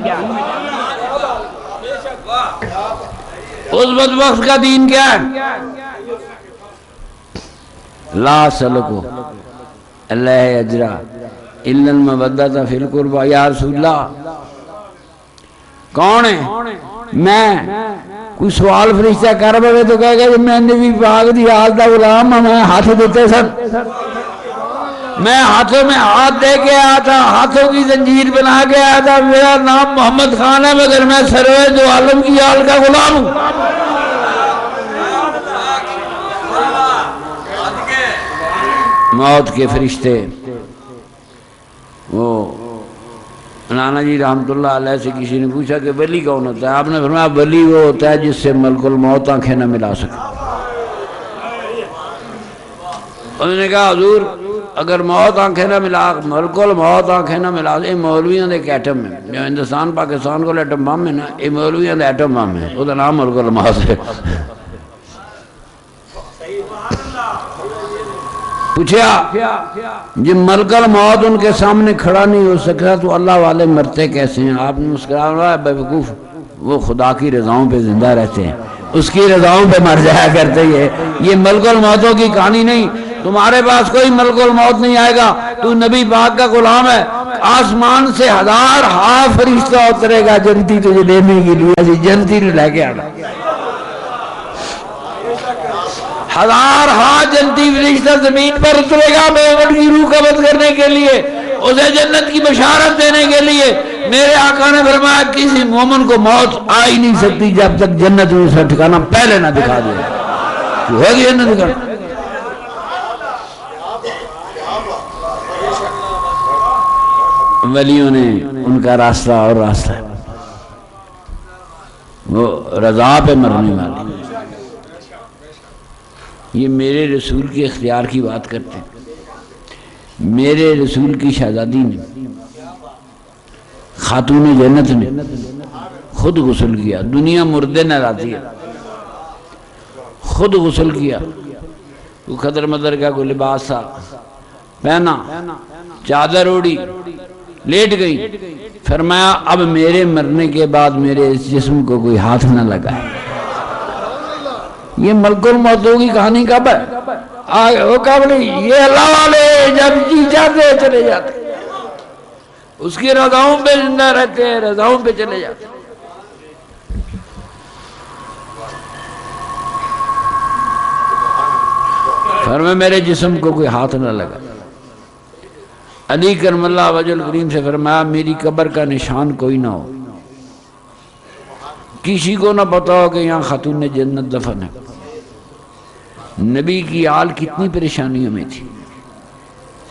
اس بدبخت کا دین کیا ہے؟ لا سلکو اللہ اجرا الا المودۃ فی القربى۔ یا رسول اللہ کون ہے؟ میں کوئی سوال فرشتہ کر پڑے تو کہے گا میں نبی پاک دی آل دا غلام ہوں، میں ہاتھ دیتے سن، میں ہاتھوں میں ہاتھ دے کے آیا تھا، ہاتھوں کی زنجیر بنا کے آیا تھا، میرا نام محمد خان ہے مگر میں سرور دو عالم کی آل کا غلام ہوں۔ موت کے فرشتے، وہ نانا جی رحمت اللہ علیہ سے کسی نے پوچھا کہ ولی کون ہوتا ہے؟ آپ نے فرمایا ولی وہ ہوتا ہے جس سے ملک الموت آنکھیں نہ ملا سکے۔ انہوں نے کہا حضور اگر موت آنکھیں نہ ملا، ملک الموت آنکھیں نہ ملا، یہ مولویاں دے ایک ایٹم ہے، جو ہندوستان پاکستان کو ایٹم بم ہے نا، یہ مولویاں دے ایٹم بم ہے، وہ نام ملک الموت ہے۔ پوچھا جب ملک الموت ان کے سامنے کھڑا نہیں ہو سکتا تو اللہ والے مرتے کیسے ہیں؟ آپ نے مسکرایا بے وقوف، وہ خدا کی رضاؤں پہ زندہ رہتے ہیں، اس کی رضاؤں پہ مر جایا کرتے ہیں۔ یہ ملک الموتوں کی کہانی نہیں، تمہارے پاس کوئی ملک الموت نہیں آئے گا، تو نبی پاک کا غلام ہے، آسمان سے 1000 فرشتہ اترے گا جنتی تجھے لینے کے لیے، ایسی جنتی نے لے کے آنا، 1000 جنتی فرشتہ زمین پر اترے گا مومن کی روح قبض کرنے کے لیے، اسے جنت کی بشارت دینے کے لیے۔ میرے آقا نے فرمایا کسی مومن کو موت آ ہی نہیں سکتی جب تک جنت میں اس کا ٹھکانہ پہلے نہ دکھا دے، ہوگی جنت دکھا۔ ولیوں نے ان کا راستہ اور راستہ ہے، وہ رضا پہ مرنے والی۔ یہ میرے رسول کے اختیار کی بات کرتے ہیں، میرے رسول کی شہزادی نے، خاتون جنت نے خود غسل کیا، دنیا مردے نہ لاتی ہے، خود غسل کیا، وہ خدر مدر کا کوئی لباس تھا پہنا، چادر اوڑی، لیٹ گئی، فرمایا اب میرے مرنے کے بعد میرے اس جسم کو کوئی ہاتھ نہ لگائے۔ یہ ملک الموتوں کی کہانی کب ہے؟ وہ کب نہیں، یہ اللہ والے جب جی جاتے چلے جاتے، اس کی رضاؤں پہ زندہ رہتے ہیں، رضاؤں پہ چلے جاتے۔ فرمایا میرے جسم کو کوئی ہاتھ نہ لگا۔ علی کرم اللہ وجہ الکریم سے فرمایا میری قبر کا نشان کوئی نہ ہو، کسی کو نہ پتا ہو کہ یہاں خاتون جنت دفن ہے۔ نبی کی آل کتنی پریشانیوں میں تھی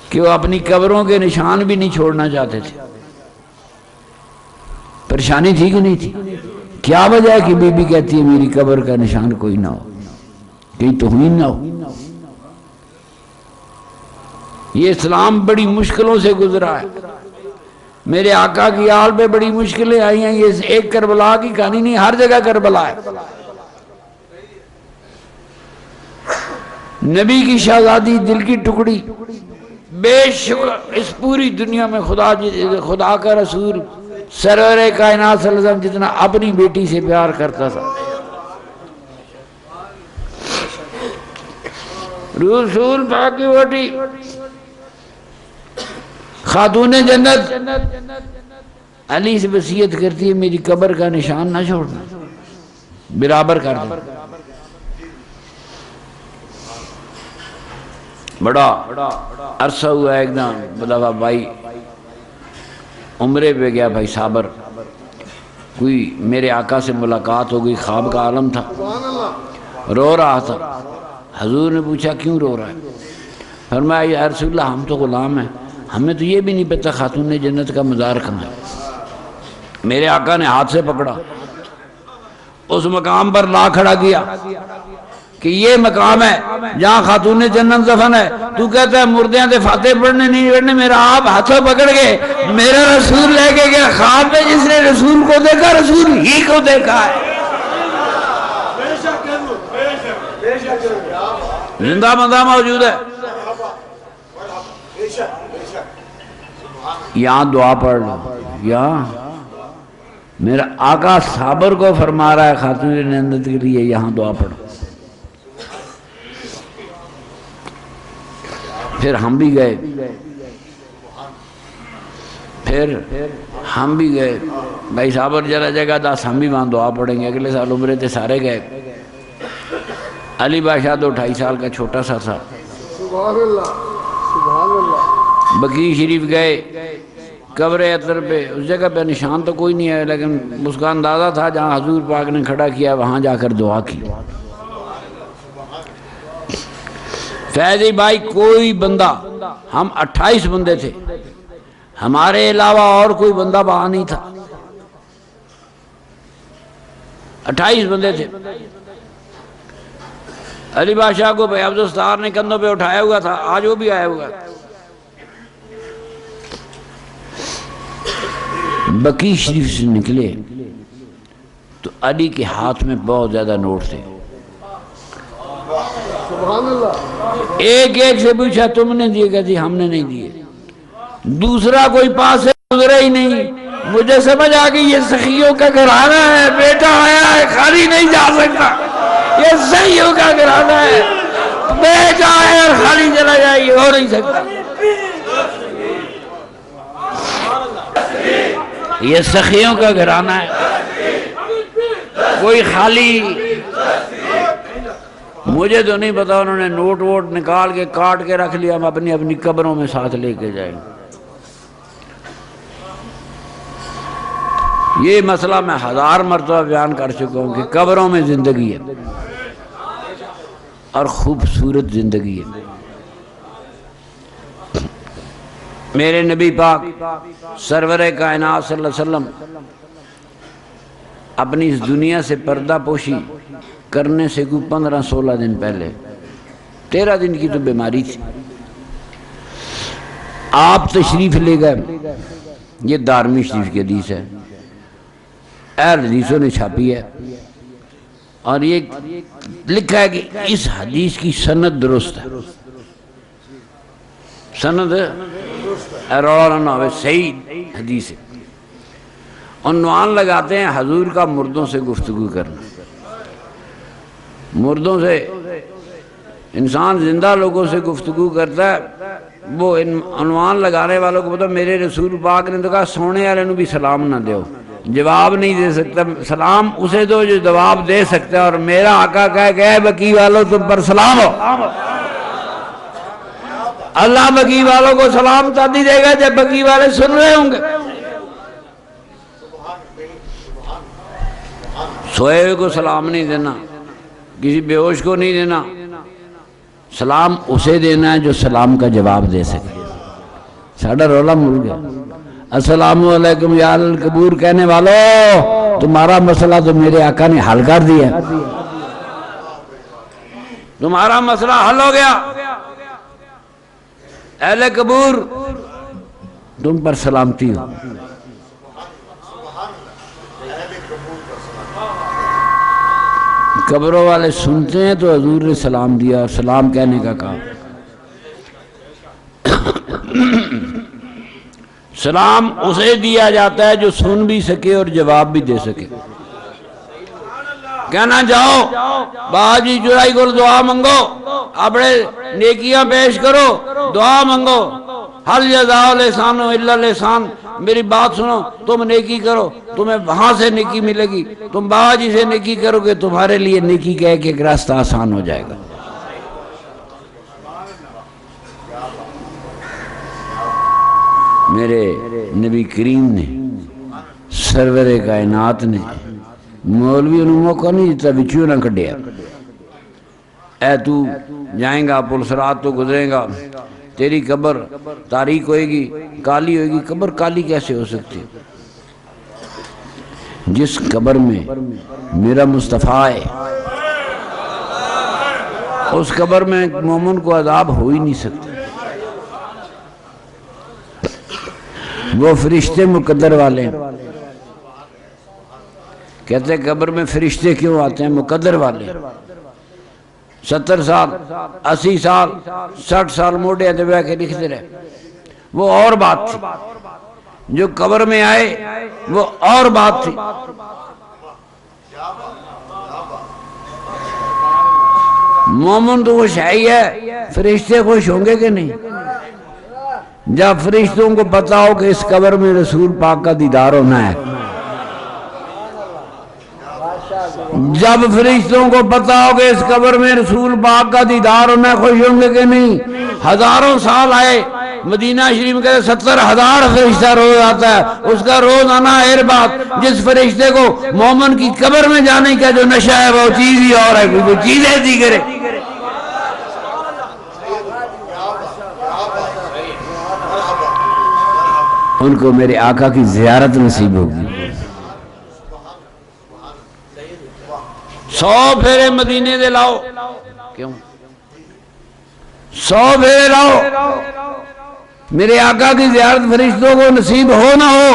کہ وہ اپنی قبروں کے نشان بھی نہیں چھوڑنا چاہتے تھے۔ پریشانی تھی کہ نہیں تھی؟ کیا وجہ ہے کہ بی بی کہتی ہے میری قبر کا نشان کوئی نہ ہو، کہیں توہین نہ ہو۔ یہ اسلام بڑی مشکلوں سے گزرا ہے، میرے آقا کی آل پہ بڑی مشکلیں آئی ہیں۔ یہ ایک کربلا کی کہانی نہیں، ہر جگہ کربلا ہے۔ نبی کی شہزادی، دل کی ٹکڑی، بے شکر اس پوری دنیا میں خدا کا رسول سرور کائنات صلی اللہ علیہ وسلم جتنا اپنی بیٹی سے پیار کرتا تھا، رسول پاک کی بیٹی خاتون جنت علی سے وصیت کرتی ہے میری قبر کا نشان نہ چھوڑنا، برابر کر دیں۔ بڑا عرصہ ہوا ایک دم بلا بھائی عمرے پہ گیا، بھائی صابر، کوئی میرے آقا سے ملاقات ہو گئی، خواب کا عالم تھا، رو رہا تھا۔ حضور نے پوچھا کیوں رو رہا ہے؟ فرمایا یا رسول اللہ ہم تو غلام ہیں، ہمیں تو یہ بھی نہیں پتا خاتون جنت کا مزار کہاں ہے۔ میرے آقا نے ہاتھ سے پکڑا، اس مقام پر لا کھڑا کیا کہ یہ مقام ہے جہاں خاتون جنت دفن ہے۔ تو کہتا ہے مردیاں دے فاتح پڑھنے نہیں پڑھنے، میرا آپ ہاتھوں پکڑ گئے، میرا رسول لے کے گیا خواب میں، جس نے رسول کو دیکھا رسول ہی کو دیکھا ہے، زندہ مندہ موجود ہے۔ یہاں دعا پڑھ لو، یہاں میرا آقا صابر کو فرما رہا ہے خاتون جنت کے لیے یہاں دعا پڑھو۔ پھر ہم بھی گئے، بھائی صابر جرا جگہ داس ہم بھی وہاں دعا پڑھیں گے، اگلے سال عمرے تھے سارے گئے۔ علی بادشاہ 2-2.5 سال کا چھوٹا سا تھا، بقیع شریف گئے، قبر اطہر پہ اس جگہ پہ نشان تو کوئی نہیں ہے، لیکن اس کا اندازہ تھا جہاں حضور پاک نے کھڑا کیا وہاں جا کر دعا کی۔ فیضی بھائی کوئی بندہ، ہم 28 بندے تھے، ہمارے علاوہ اور کوئی بندہ وہاں نہیں تھا، 28 بندے تھے۔ علی بادشاہ کو بھائی عبدالستار نے کندھوں پہ اٹھایا ہوا تھا، آج وہ بھی آیا ہوا ہے۔ بقی شریف سے نکلے تو علی کے ہاتھ میں بہت زیادہ نوٹ تھے۔ ایک ایک سے پوچھا تم نے دیے؟ کہ جی ہم نے نہیں دیے۔ دوسرا کوئی پاس سے گزرا ہی نہیں۔ مجھے سمجھ آ گئی یہ سخیوں کا گھرانہ ہے، بیٹا آیا ہے خالی نہیں جا سکتا، یہ سخیوں کا گھرانہ ہے، بیٹا آیا اور خالی چلا جائے، یہ ہو نہیں سکتا۔ یہ سخیوں کا گھرانہ ہے، کوئی خالی۔ مجھے تو نہیں پتا، انہوں نے نوٹ ووٹ نکال کے کاٹ کے رکھ لیا، ہم اپنی اپنی قبروں میں ساتھ لے کے جائیں۔ یہ مسئلہ میں 1000 مرتبہ بیان کر چکا ہوں کہ قبروں میں زندگی ہے اور خوبصورت زندگی ہے۔ میرے نبی پاک سرور کائنات صلی اللہ علیہ وسلم اپنی اس دنیا سے پردہ پوشی کرنے سے کوئی 15-16 دن پہلے، 13 دن کی تو بیماری تھی، آپ تشریف لے گئے۔ یہ دارمی شریف کی حدیث ہے، اہل حدیثوں نے چھاپی ہے، اور یہ لکھا ہے کہ اس حدیث کی سند درست ہے، سند روڑا نہ ہوئے، صحیح حدیث ہے۔ عنوان لگاتے ہیں حضور کا مردوں سے گفتگو کرنا۔ مردوں سے انسان زندہ لوگوں سے گفتگو کرتا ہے، وہ عنوان لگانے والوں کو پتا، میرے رسول پاک نے تو کہا سونے والے بھی سلام نہ دیو، جواب نہیں دے سکتا، سلام اسے دو جو جواب دے سکتا ہے، اور میرا آقا کہہ کہ اے بقی والوں تم پر سلام ہو۔ اللہ بقی والوں کو سلام تب دے گا جب بقی والے سن رہے ہوں گے۔ سوئے ہوئے کو سلام نہیں دینا، کسی بے ہوش کو نہیں دینا، سلام اسے دینا ہے جو سلام کا جواب دے سکے۔ ساڑھا رولا مل گیا، السلام علیکم یا القبور کہنے والو، تمہارا مسئلہ تو میرے آقا نے حل کر دیا، تمہارا مسئلہ حل ہو گیا۔ اہل قبور تم پر سلامتی ہو۔ قبروں والے سنتے ہیں تو حضور نے سلام دیا اور سلام کہنے کا کہا۔ سلام اسے دیا جاتا ہے جو سن بھی سکے اور جواب بھی دے سکے۔ کہنا جاؤ باجی جڑائی کو دعا منگو، اپنے نیکیاں پیش کرو، دعا منگو، حل جزاء لسان الا لسان، میری بات سنو، تم نیکی کرو، تمہیں وہاں سے نیکی ملے گی، تم باجی سے نیکی کرو گے، تمہارے لیے نیکی کہہ کے ایک راستہ آسان ہو جائے گا۔ میرے نبی کریم نے، سرور کائنات نے، مولوی انہوں موقع نہیں دیتا، بچیوں نہ کڈیا، اے تو جائیں گا پل صراط تو گزرے گا، تیری قبر تاریک ہوئے گی، کالی ہوئے گی۔ قبر کالی کیسے ہو سکتی؟ جس قبر میں میرا مصطفیٰ ہے، اس قبر میں مومن کو عذاب ہو ہی نہیں سکتا۔ وہ فرشتے مقدر والے ہیں، کہتے ہیں قبر میں فرشتے کیوں آتے ہیں؟ مقدر والے، 70 سال 80 سال 60 سال موڑے دبا کے لکھتے رہے، وہ اور بات تھی۔ جو قبر میں آئے وہ اور بات تھی۔ مومن تو خوش ہے ہی ہے، فرشتے خوش ہوں گے کہ نہیں؟ جب فرشتوں کو پتا ہو کہ اس قبر میں رسول پاک کا دیدار ہونا ہے، جب فرشتوں کو پتا ہو کہ اس قبر میں رسول پاک کا دیدار ہونا ہے، خوش ہوں گے کہ نہیں؟ ہزاروں سال آئے، مدینہ شریف میں کہتے 70,000 فرشتہ روز آتا ہے، اس کا روز آنا ہے بات۔ جس فرشتے کو مومن کی قبر میں جانے کا جو نشہ ہے وہ چیز ہی اور ہے، کوئی چیز ایسی کرے۔ ان کو میرے آقا کی زیارت نصیب ہوگی۔ 100 پھیرے مدینے دے لاؤ، کیوں 100 پھیرے لاؤ، میرے آقا کی زیارت فرشتوں کو نصیب ہو نہ ہو،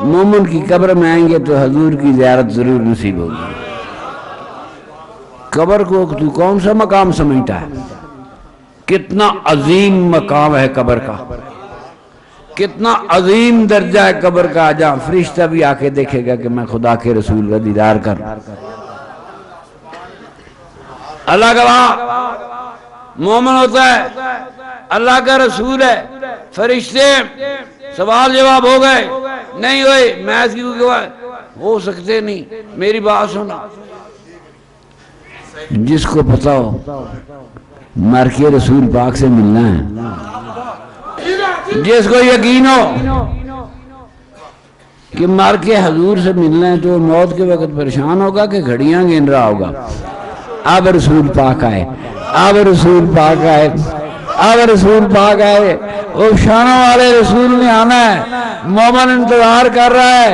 مومن کی قبر میں آئیں گے تو حضور کی زیارت ضرور نصیب ہوگی۔ قبر کو تو کون سا مقام سمجھتا ہے؟ کتنا عظیم مقام ہے قبر کا، کتنا عظیم درجہ ہے قبر کا، جہاں فرشتہ بھی آ کے دیکھے گا کہ میں خدا کے رسول کا دیدار کر۔ اللہ گواہ مومن ہوتا ہے، اللہ کا رسول ہے، فرشتے سوال جواب ہو گئے نہیں ہوئے، میں اس کی گواہ ہو سکتے نہیں، میری بات سنا۔ جس کو پتا ہو مر کے رسول پاک سے ملنا ہے، جس کو یقین ہو کہ مر کے حضور سے ملنا ہے، تو موت کے وقت پریشان ہوگا کہ گھڑیاں گن رہا ہوگا۔ اب رسول پاک آئے، اب رسول پاک آئے، اب رسول پاک آئے، وہ شانوں والے رسول نے آنا ہے، مومن انتظار کر رہا ہے۔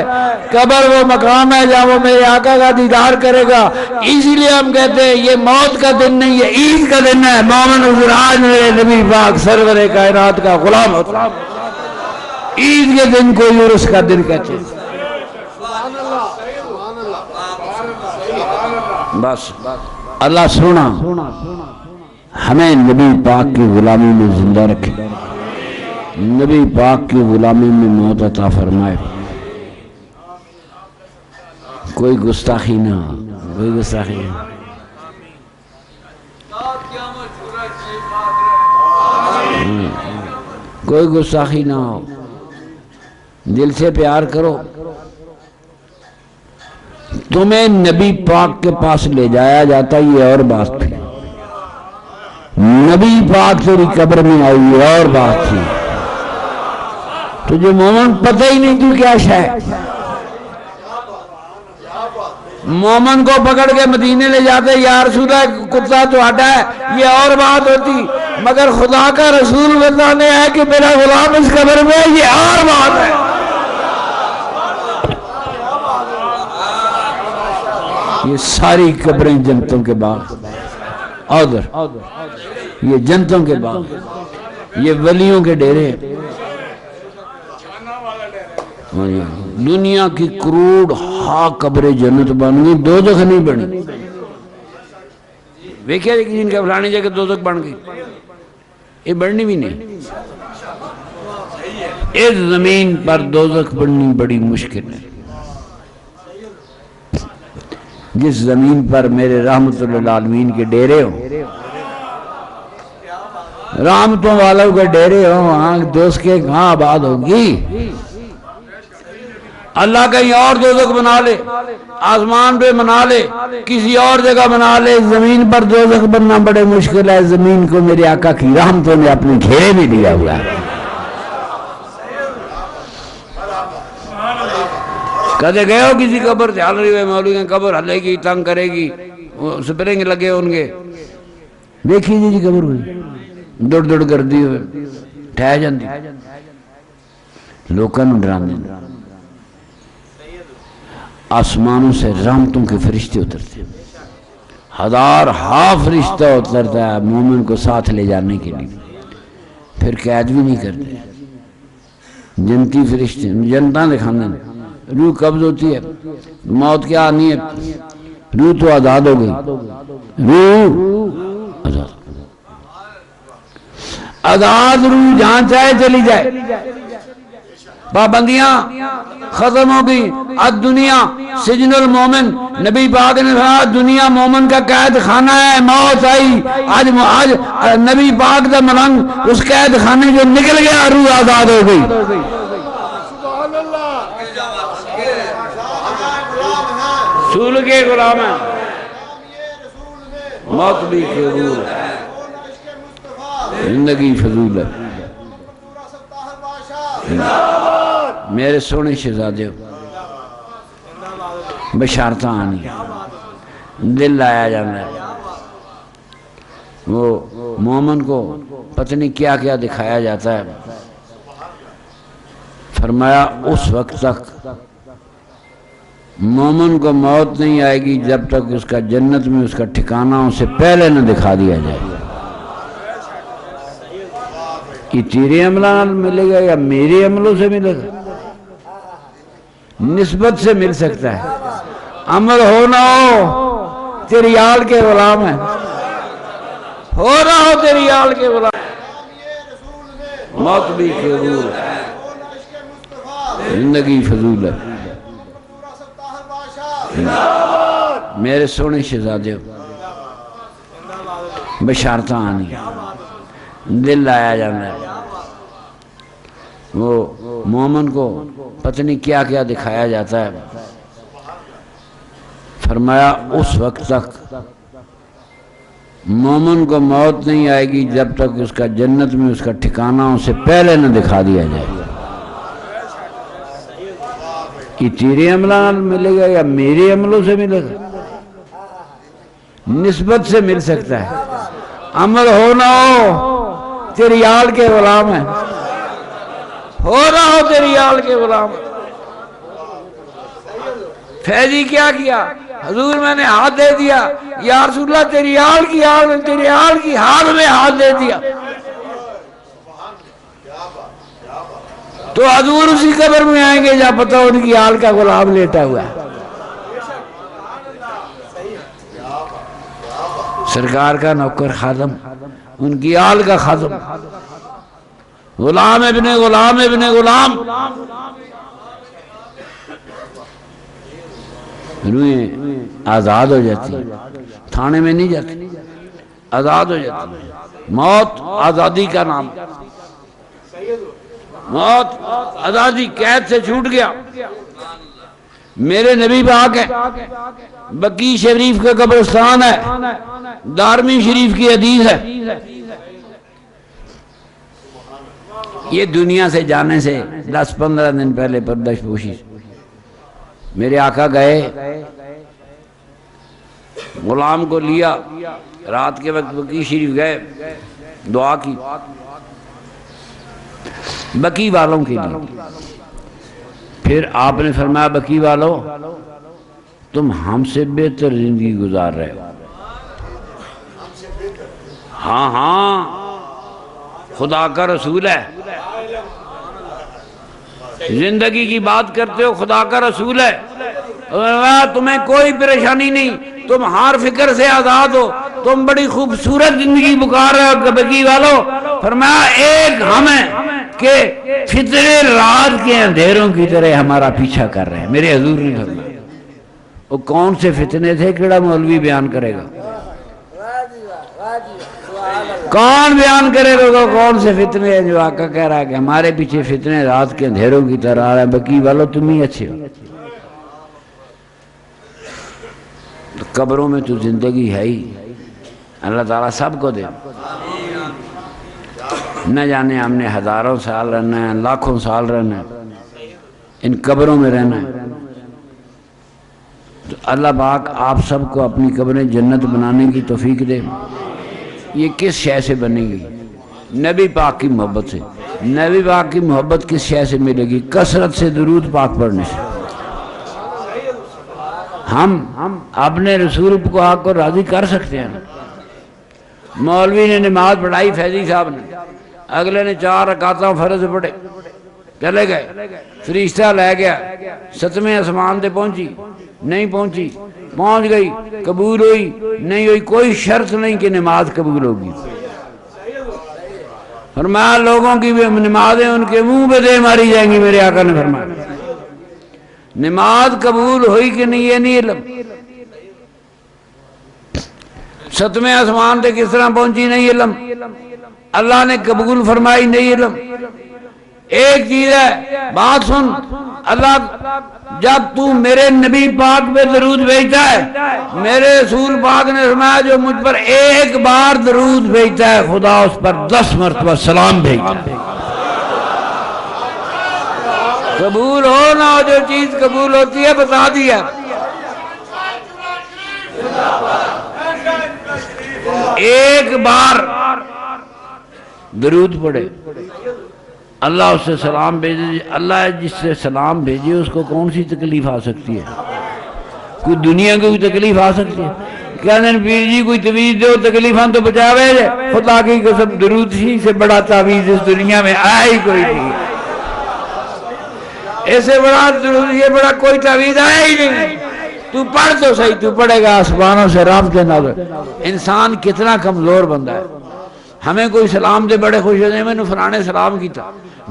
قبر وہ مقام ہے جہاں وہ میرے آقا کا دیدار کرے گا، اسی لیے ہم کہتے ہیں یہ موت کا دن نہیں، یہ عید کا دن ہے۔ مومن حضور آج میرے نبی پاک سرور کائنات کا غلام ہوتا ہے، عید کے دن کو یورس کا دن کہتے ہیں۔ بس اللہ سونا ہمیں نبی پاک کی غلامی میں زندہ رکھے، نبی پاک کی غلامی میں موت عطا فرمائے۔ کوئی گستاخی نہ ہو، کوئی گستاخی نہ ہو۔ کوئی گستاخی نہ ہو، دل سے پیار کرو۔ تمہیں نبی پاک کے پاس لے جایا جاتا یہ اور بات تھی، نبی پاک تیری قبر میں آئی یہ اور بات تھی۔ تجھے مومن پتہ ہی نہیں تو کیا شے، مومن کو پکڑ کے مدینے لے جاتے، یا رسول اللہ کتا تو ہٹا ہے، یہ اور بات ہوتی، مگر خدا کا رسول بتانے ہے کہ میرا غلام اس قبر میں ہے، یہ اور بات ہے۔ یہ ساری قبریں جنتوں کے باغ، ادھر یہ جنتوں کے باغ، یہ ولیوں کے ڈیرے، دنیا کی کروڑ قبریں جنت بن گئی، دوزخ نہیں بنی۔ دیکھیں جن کا فلانی جگہ دوزخ بن گئی، یہ بڑھنی بھی نہیں۔ اس زمین پر دوزخ بننی بڑی مشکل ہے۔ جس زمین پر میرے رحمت اللہ عالمین کے ڈیرے ہوں، رحمتوں والوں کے ڈیرے ہوں، وہاں دوست کے کہاں آباد ہوگی؟ اللہ کہیں اور دوزخ بنا لے، آسمان پہ بنا لے، کسی اور جگہ بنا لے، زمین پر دوزخ بننا بڑے مشکل ہے۔ زمین کو میرے آقا کی رحمتوں نے اپنے گھیرے میں لیا ہوا ہے۔ کدے گئے ہو کسی قبر سے؟ حال رہی ہوئے مولوی کی قبر ہلے گی، تنگ کرے گی، سپرنگ لگے ان کے، دیکھی جی قبر ہوئی دڑ دڑ کر دی ہوئے ٹھہ جاندی، لوکاں نوں ڈراندے۔ آسمانوں سے رحمتوں کے فرشتے اترتے، ہزار فرشتہ اترتا ہے مومن کو ساتھ لے جانے کے لیے، پھر قید بھی نہیں کرتے۔ جنتی فرشتے جنتاں دکھاندے، روح قبض ہوتی ہے، موت کیا آنی ہے، روح تو آزاد ہو گئی، روح آزاد روح جہاں چاہے چلی جائے، پابندیاں ختم ہو گئی۔ الدنیا سجن المومن، نبی پاک نے کہا دنیا مومن کا قید خانہ ہے۔ موت آئی، آج نبی پاک دا ملنگ اس قید خانے جو نکل گیا، روح آزاد ہو گئی۔ رسول کے غلام ہیں، موت بھی فضول ہے، زندگی فضول ہے۔ میرے سونے شہزادے بشارتاں آنی، دل لایا جانا ہے۔ وہ مومن کو پتہ نہیں کیا کیا دکھایا جاتا ہے۔ فرمایا اس وقت تک مومن کو موت نہیں آئے گی جب تک اس کا جنت میں اس کا ٹھکانہ اسے پہلے نہ دکھا دیا جائے. یہ تیرے عملوں ملے گا یا میرے عملوں سے ملے گا؟ نسبت سے مل سکتا ہے. عمل ہو نہ ہو تیری آل کے غلام ہیں، ہو نہ ہو تیری آل کے غلام. موت بھی قبول ہے، زندگی فضول ہے. میرے سونے شہزادے بشارتاں آنی دل لایا جانا ہے. وہ مومن کو پتہ نہیں کیا کیا دکھایا جاتا ہے. فرمایا اس وقت تک مومن کو موت نہیں آئے گی جب تک اس کا جنت میں اس کا ٹھکانہ اسے پہلے نہ دکھا دیا جائے. یہ تیرے عملوں ملے گا یا میرے عملوں سے ملے گا؟ نسبت سے مل سکتا ہے. عمل ہو نہ ہو تیری آل کے غلام ہیں، ہو نہ ہو تیری آل کے غلام. فیضی کیا کیا؟ حضور میں نے ہاتھ دے دیا، یا رسول اللہ تیری آل کی ہاتھ میں ہاتھ دے دیا. تو حضور اسی قبر میں آئیں گے جہاں پتہ ان کی آل کا غلام لیٹا ہوا ہے. سرکار کا نوکر خادم، ان کی آل کا خادم، غلام ابن غلام ابن غلام. روحیں آزاد ہو جاتی، تھانے میں نہیں جاتی، آزاد ہو جاتی. موت آزادی کا نام، موت آزادی، قید سے چھوٹ گیا. میرے نبی پاک ہے، بقیع شریف کا قبرستان ہے، دارمی شریف کی حدیث ہے. یہ دنیا سے جانے سے 10-15 دن پہلے پردش پوشی میرے آقا گئے، غلام کو لیا، رات کے وقت بقیع شریف گئے، دعا کی بقیع والوں کے لیے. پھر آپ نے فرمایا بقیع والوں تم ہم سے بہتر زندگی گزار رہے ہو. ہاں ہاں خدا کا رسول ہے، زندگی کی بات کرتے ہو، خدا کا رسول ہے. تمہیں کوئی پریشانی نہیں، تم ہر فکر سے آزاد ہو، تم بڑی خوبصورت زندگی گزار رہے ہو. بقیع والوں فرمایا ایک ہم ہیں کہ فتنے رات کے اندھیروں کی طرح ہمارا پیچھا کر رہے ہیں. میرے حضور نے فرمایا. وہ کون سے فتنے تھے؟ کیڑا مولوی بیان کرے گا؟ کون بیان کرے گا کون سے فتنے ہیں جو آقا کہہ رہا ہے کہ ہمارے پیچھے فتنے رات کے اندھیروں کی طرح آ رہے ہیں. بقیع والو تم ہی اچھے ہو. قبروں میں تو زندگی ہے ہی، اللہ تعالیٰ سب کو دے. نہ جانے ہم نے ہزاروں سال رہنا ہے، لاکھوں سال رہنا ہے، ان قبروں میں رہنا ہے. تو اللہ پاک آپ سب کو اپنی قبریں جنت بنانے کی توفیق دے. یہ کس شے سے بنے گی؟ نبی پاک کی محبت سے. نبی پاک کی محبت کس شے سے ملے گی؟ کثرت سے درود پاک پڑھنے سے. ہم اپنے رسول کو آگ کو راضی کر سکتے ہیں. مولوی نے نماز پڑھائی، فیضی صاحب نے، اگلے نے 4 رکعتاں فرض پڑھے، چلے گئے. فرشتہ لے گیا، 7ویں آسمان تے پہنچی نہیں پہنچی، پہنچ گئی، قبول ہوئی نہیں ہوئی، کوئی شرط نہیں کہ نماز قبول ہوگی. فرمایا لوگوں کی بھی نمازیں ان کے منہ پہ دے ماری جائیں گی. میرے آقا نے فرمایا نماز قبول ہوئی کہ نہیں یہ نہیں علم. 7ویں آسمان تے کس طرح پہنچی نہیں علم، اللہ نے قبول فرمائی نہیں علم. ایک چیز ہے، بات سن، اللہ جب تو میرے نبی پاک پہ درود بھیجتا ہے، میرے رسول پاک نے فرمایا جو مجھ پر ایک بار درود بھیجتا ہے خدا اس پر 10 مرتبہ سلام بھیجتا ہے. قبول ہو نہ ہو، جو چیز قبول ہوتی ہے بتا دیا. ایک بار درود پڑھے اللہ اس سے سلام بھیجے، اللہ جس سے سلام بھیجے اس کو کون سی تکلیف آ سکتی ہے؟ کوئی دنیا کو کوئی تکلیف آ سکتی ہے؟ کہنے پیر جی کوئی تعویذ دو تکلیفاں تو بچاوے جے، خدا کی قسم درود شریف سے بڑا تعویذ اس دنیا میں آیا ہی کوئی نہیں، ایسے بڑا درود یہ بڑا کوئی تعویذ آیا ہی نہیں۔ تو پڑھ تو صحیح، تو پڑھے گا آسمانوں سے رحمت نازل۔ انسان کتنا کمزور بندہ ہے، ہمیں کوئی سلام دے بڑے خوش ہوتے ہیں، میں نے فلانے سلام کیتا،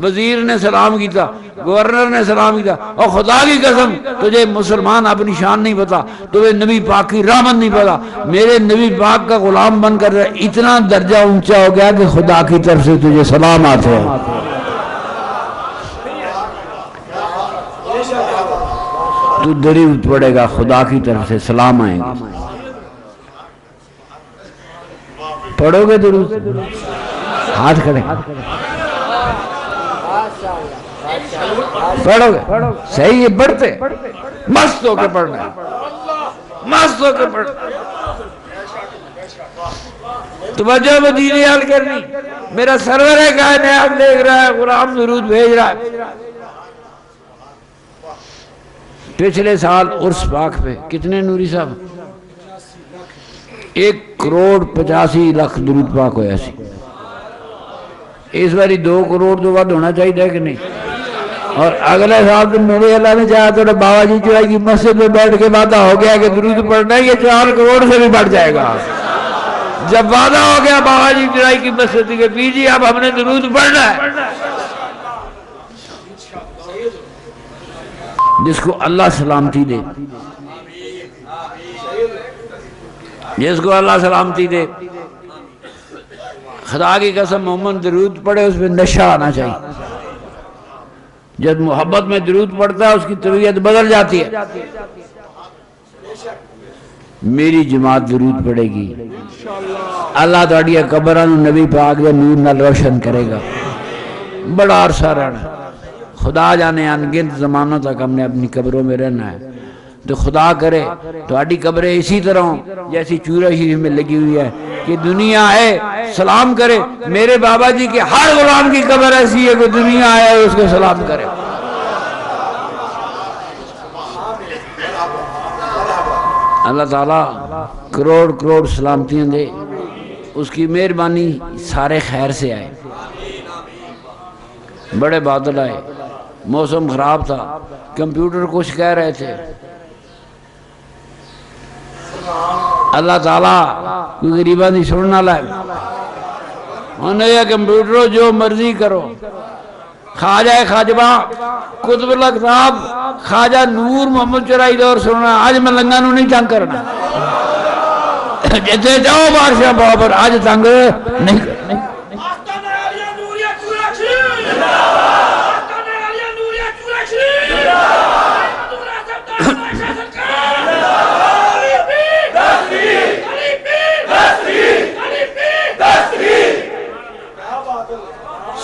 وزیر نے سلام کیتا، گورنر نے سلام کیتا، اور خدا کی قسم تجھے مسلمان اپنی شان نہیں پتا، تجھے نبی پاک کی رحمت نہیں پتا۔ میرے نبی پاک کا غلام بن کر اتنا درجہ اونچا ہو گیا کہ خدا کی طرف سے تجھے سلام آتے ہیں۔ تو درود پڑے گا خدا کی طرف سے سلام آئیں گے۔ پڑھو گے درود؟ ہاتھ کھڑے پڑھو گے؟ صحیح ہے، پڑھتے مست ہو کے پڑھنا ہے، مست ہو کے پڑھنا۔ توجہ مدینہ حال کرنی، میرا سرور ہے کائنات دیکھ رہا ہے، غلام درود بھیج رہا ہے۔ پچھلے سال عرس پاک پہ کتنے نوری صاحب؟ 1,85,00,000 درود پاک ہویا سی۔ اس باری 2 کروڑ تو ود ہونا چاہیے کہ نہیں؟ اور اگلے سال تو میرے اللہ نے چاہا تو بابا جی چورائی کی مسجد میں بیٹھ کے وعدہ ہو گیا کہ درود پڑھنا ہے، یہ 4 کروڑ سے بھی بڑھ جائے گا۔ جب وعدہ ہو گیا بابا جی چورائی کی مسجد کے پیر جی اب ہم نے درود پڑھنا ہے، جس کو اللہ سلامتی دے، جس کو اللہ سلامتی دے، خدا کی قسم محمد درود پڑھے اس میں نشہ آنا چاہیے۔ جب محبت میں درود پڑھتا ہے اس کی طبیعت بدل جاتی ہے۔ میری جماعت درود پڑھے گی، اللہ تاڑیا قبران نبی پاک دے نور نال روشن کرے گا، بڑا عرصہ رہنا۔ خدا جانے انگنت زمانوں تک ہم نے اپنی قبروں میں رہنا ہے، تو خدا کرے تو آڑی قبریں اسی طرح ہوں جیسی چورہ شریف میں لگی ہوئی ہے کہ دنیا آئے سلام کرے۔ میرے بابا جی کے ہر غلام کی قبر ایسی ہے کہ دنیا آئے اس کو سلام کرے۔ اللہ تعالیٰ کروڑ کروڑ سلامتیاں دے، اس کی مہربانی سارے خیر سے آئے۔ بڑے بادل آئے، موسم خراب تھا، کمپیوٹر کچھ کہہ رہے تھے، اللہ تعالیٰ کوئی غریبہ نہیں سننا لائے، انہوں نے یہ کمپیوٹروں جو مرضی کرو۔ خواجہ خواجبہ قطب الاقطاب خواجہ نور محمد چورائی دور سننا، آج ملنگا نو نہیں تنگ کرنا، جیسے جاؤ بادشاہ بابر آج تنگ نہیں کرنا۔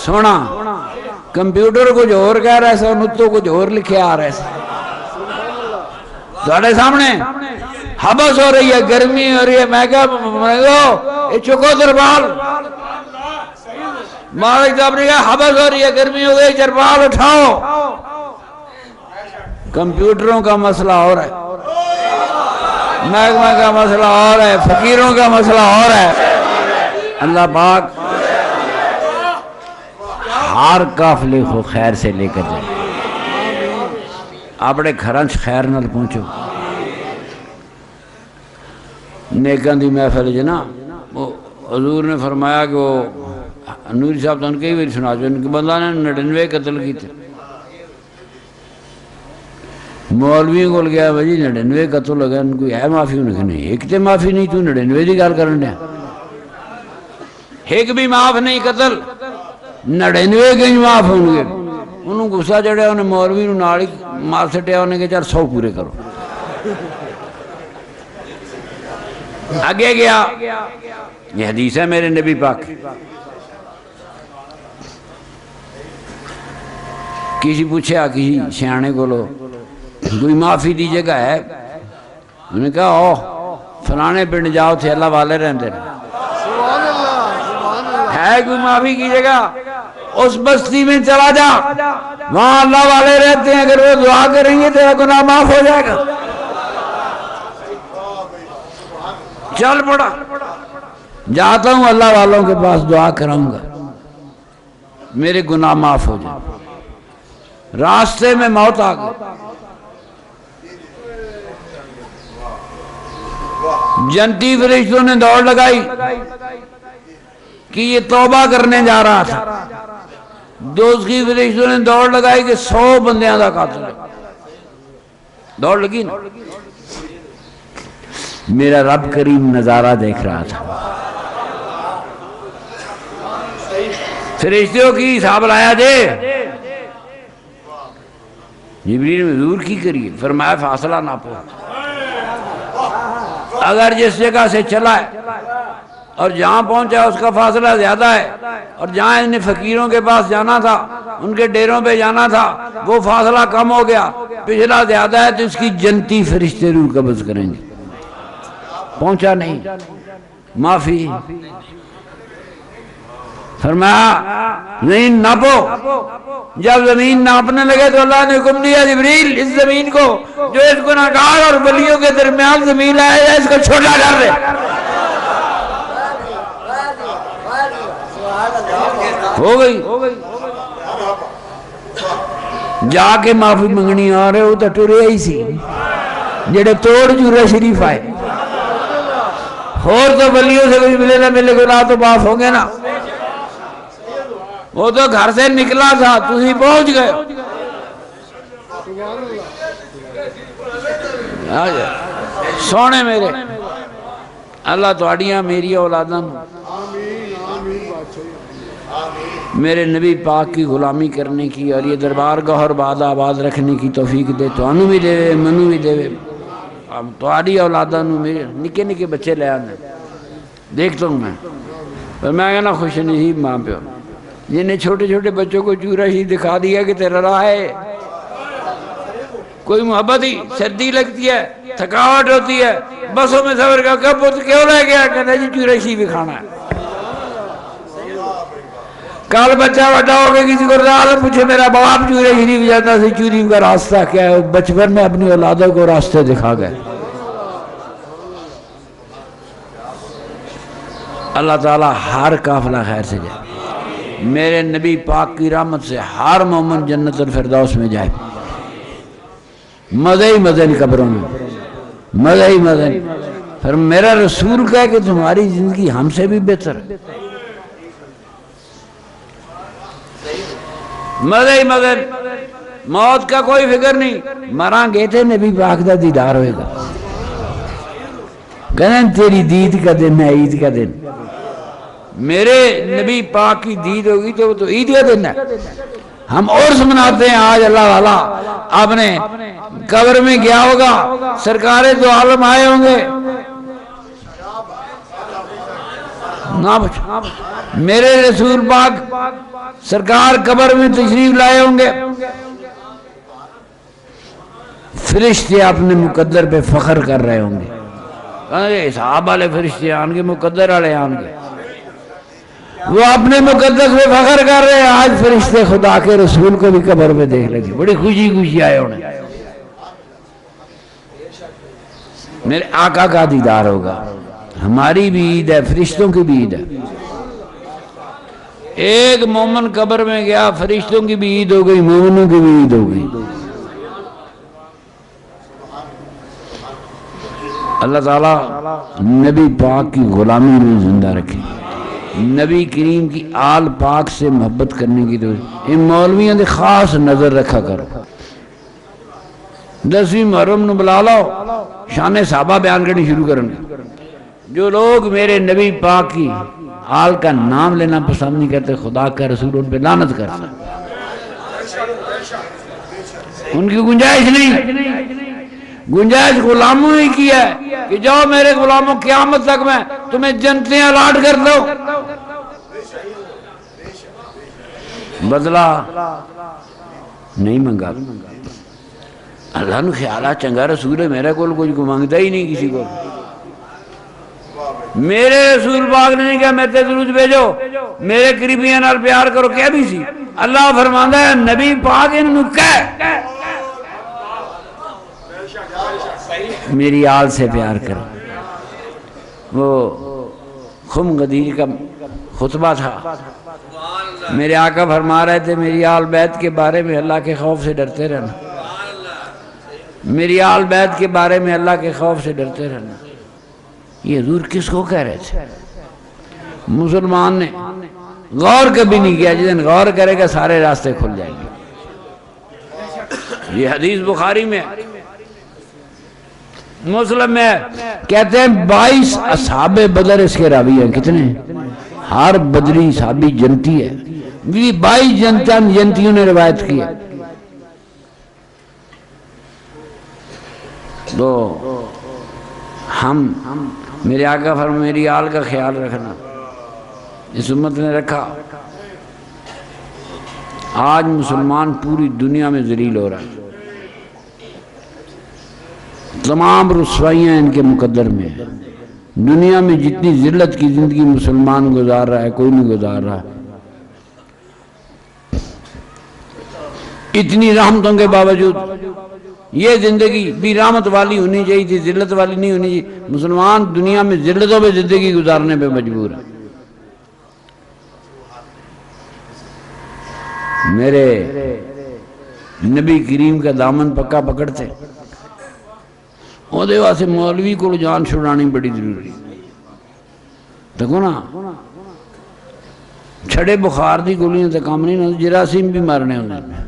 سونا کمپیوٹر کچھ اور کہہ رہا ہے سا، نتوں کچھ اور لکھے آ رہے سے، تھوڑے سامنے حبس ہو رہی ہے، گرمی ہو رہی ہے، میں کہا یہ چکو دربال، مالک صاحب نے کہا حبس ہو رہی ہے، گرمی ہو گئی، دربال اٹھاؤ۔ کمپیوٹروں کا مسئلہ اور ہے، محکمہ کا مسئلہ اور ہے، فقیروں کا مسئلہ اور ہے۔ اللہ پاک ہر قافلے کو خیر سے لے کر جائے، اپنے گھرانچ خیر نال پہنچو۔ نیکاں دی محفل جنا حضور نے فرمایا کہ وہ نوری صاحب تو ان کئی بار سنا جو ان کے بندہ نے 99 قتل کی تھے، مولوی کو گیا بھائی 99 قتل ہو گیا، ان کو ہے معافی؟ انہوں نے کہا نہیں، ایک تے معافی نہیں، تو 99 دی گال کرنے ہیں، ایک بھی معاف نہیں قتل، 99 کے معاف ہوں گے۔ انہوں غصہ چڑھیا، انہیں مولوی نو نالی مار سٹیا، انہیں کہ چل 100 پورے کرو۔ آگے گیا، یہ حدیث ہے میرے نبی پاک، کسی پوچھا کسی سیانے کو لو کوئی معافی دی جگہ ہے؟ انہوں نے کہا او فلانے پنڈ جاؤ تھے اللہ والے رہتے ہیں، ہے کوئی معافی کی جگہ؟ اس بستی میں چلا جا، وہاں اللہ والے رہتے ہیں، اگر وہ دعا کریں گے تیرا گناہ معاف ہو جائے گا۔ چل پڑا، جاتا ہوں اللہ والوں کے پاس، دعا کراؤں گا میرے گناہ معاف ہو جائے۔ راستے میں موت آ گئی، جنتی فرشتوں نے دوڑ لگائی کہ یہ توبہ کرنے جا رہا تھا، دوزخی فرشتوں نے دوڑ لگائی کہ 100 بندیاں دا قاتل ہے، دوڑ لگی نا۔ میرا رب کریم نظارہ دیکھ رہا تھا، فرشتوں کی حساب لایا دے، جبریل حضور کی کریے، فرمایا فاصلہ ناپو، اگر جس جگہ سے چلا ہے اور جہاں پہنچا اس کا فاصلہ زیادہ ہے، اور جہاں انہیں فقیروں کے پاس جانا تھا، ان کے ڈیروں پہ جانا تھا، وہ فاصلہ کم ہو گیا، پچھلا زیادہ ہے، تو اس کی جنتی فرشتے روح قبض کریں گے۔ پہنچا نہیں، معافی، فرمایا زمین ناپو۔ جب زمین ناپنے لگے تو اللہ نے حکم دیا جبریل اس زمین کو جو اس گناہگار اور ولیوں کے درمیان زمین آئے ہے اس کو چھوٹا کر دے۔ ہو گئی، جا کے معافی منگنی آ رہے ہو تو ٹرے ہی سی جڑے توڑ جورا شریف آئے، اور تو ولیوں سے کچھ ملے نہ ملے گناہ تو معاف ہوں گے نا۔ وہ تو گھر سے نکلا تھا، تسی پہنچ گئے۔ سونے میرے اللہ تواڈیاں میری اولاداں میرے نبی پاک کی غلامی کرنے کی اور یہ دربار گاہ بعد آباد رکھنے کی توفیق دے، تو انو بھی دے، منو بھی دے۔ اب تواڈی اولاداں میرے نکے نکے بچے لے آنے دیکھتا ہوں میں، پر میں کہنا خوش نصیب ماں پیو جنہیں چھوٹے چھوٹے بچوں کو چورا ہی دکھا دیا کہ تیرا راہ ہے۔ کوئی محبت ہی، سردی لگتی ہے، تھکاوٹ ہوتی ہے، بسوں میں سفر کا کب کیوں لے گیا، کہتا جی چورا ہی بھی کھانا ہے۔ کل بچہ بڑا ہو گیا کسی کو رہا پوچھے میرا باپ چورا شریف جاتا سے، چوری کا راستہ کیا ہے، بچپن میں اپنی اولادوں کو راستے دکھا گئے۔ اللہ تعالیٰ ہر قافلہ خیر سے جائے، میرے نبی پاک کی رحمت سے ہر مومن جنت الفردوس میں جائے، مزے ہی مزے قبروں میں، مزے ہی مزے۔ پھر میرا رسول کہے کہ تمہاری زندگی ہم سے بھی بہتر ہے، مزے ہی مزے، موت کا کوئی فکر نہیں، مراں گے تھے نبی پاک دا دیدار ہوئے گا، کہنا تیری دید کا دن ہے، عید کا دن، میرے نبی پاک کی دید ہوگی تو وہ تو عید کا دن ہے۔ ہم عرس مناتے ہیں آج، اللہ والا آپ نے قبر میں گیا ہوگا، سرکار دو عالم آئے ہوں گے، نہ بچا میرے رسول پاک سرکار قبر میں تشریف لائے ہوں گے، فرشتے اپنے مقدر پہ فخر کر رہے ہوں گے، حساب والے فرشتے آن گے، مقدر والے آن گے، وہ اپنے مقدس پہ فخر کر رہے ہیں۔ آج فرشتے خدا کے رسول کو بھی قبر میں دیکھ لگے، بڑی خوشی خوشی آئے ہونے، میرے آقا کا دیدار ہوگا۔ ہماری بھی عید ہے، فرشتوں کی بھی عید ہے۔ ایک مومن قبر میں گیا، فرشتوں کی بھی عید ہو گئی، مومنوں کی بھی عید ہو گئی۔ اللہ تعالیٰ نبی پاک کی غلامی میں زندہ رکھے، نبی کریم کی آل پاک سے محبت کرنے کی، تو ان مولویوں نے خاص نظر رکھا کرو۔ 10ویں محرم نو بلا لو، شان صحابہ بیان کرنی شروع کریں۔ جو لوگ میرے نبی پاک کی آل کا نام لینا پسند نہیں کرتے، خدا کا رسول ان پہ لعنت کرتا، ان کی گنجائش نہیں، گنجائش غلاموں ہی کی ہے کہ جاؤ میرے غلاموں قیامت تک میں تمہیں جنتیں الاٹ کر دو، بدلہ نہیں منگا۔ اللہ نے خیالہ چنگا رسول ہے، میرے کو کچھ مانگتا ہی نہیں کسی کو۔ میرے رسول پاک نے نہیں کہا میں تے درود بھیجو میرے قریبیاں نال پیار کرو، کیا بھی سی؟ اللہ فرماندا ہے نبی پاک انہوں کہہ میری آل سے پیار کرو۔ وہ خم غدیر کا خطبہ تھا، میرے آقا فرما رہے تھے میری آل بیت کے بارے میں اللہ کے خوف سے ڈرتے رہنا، میری آل بیت کے بارے میں اللہ کے خوف سے ڈرتے رہنا۔ یہ حضور کس کو کہہ رہے تھے؟ مسلمان نے غور کبھی نہیں کیا، جس دن غور کرے گا سارے راستے کھل جائیں گے۔ یہ حدیث بخاری میں مسلم میں کہتے ہیں 22 اصحاب بدر اس کے راوی ہیں۔ کتنے؟ ہر بدری صحابی جنتی ہے، 22 جنتیوں نے روایت کی ہے۔ تو ہم میرے آقا فرمایا میری آل کا خیال رکھنا، اس امت نے رکھا۔ آج مسلمان پوری دنیا میں ذلیل ہو رہا ہے، تمام رسوائیاں ان کے مقدر میں ہیں۔ دنیا میں جتنی ذلت کی زندگی مسلمان گزار رہا ہے کوئی نہیں گزار رہا۔ اتنی رحمتوں کے باوجود یہ زندگی بھی رحمت والی ہونی چاہیے تھی، ذلت والی نہیں ہونی چاہیے۔ مسلمان دنیا میں ذلتوں پہ زندگی گزارنے پہ مجبور ہے۔ میرے نبی کریم کا دامن پکا پکڑتے، وہ دے واسے مولوی کو جان چھڑانی بڑی ضروری۔ دیکھو نا چھڑے بخار دی گولیاں تے کام نہیں ہوندے، جراثیم بھی مارنے ہوندے۔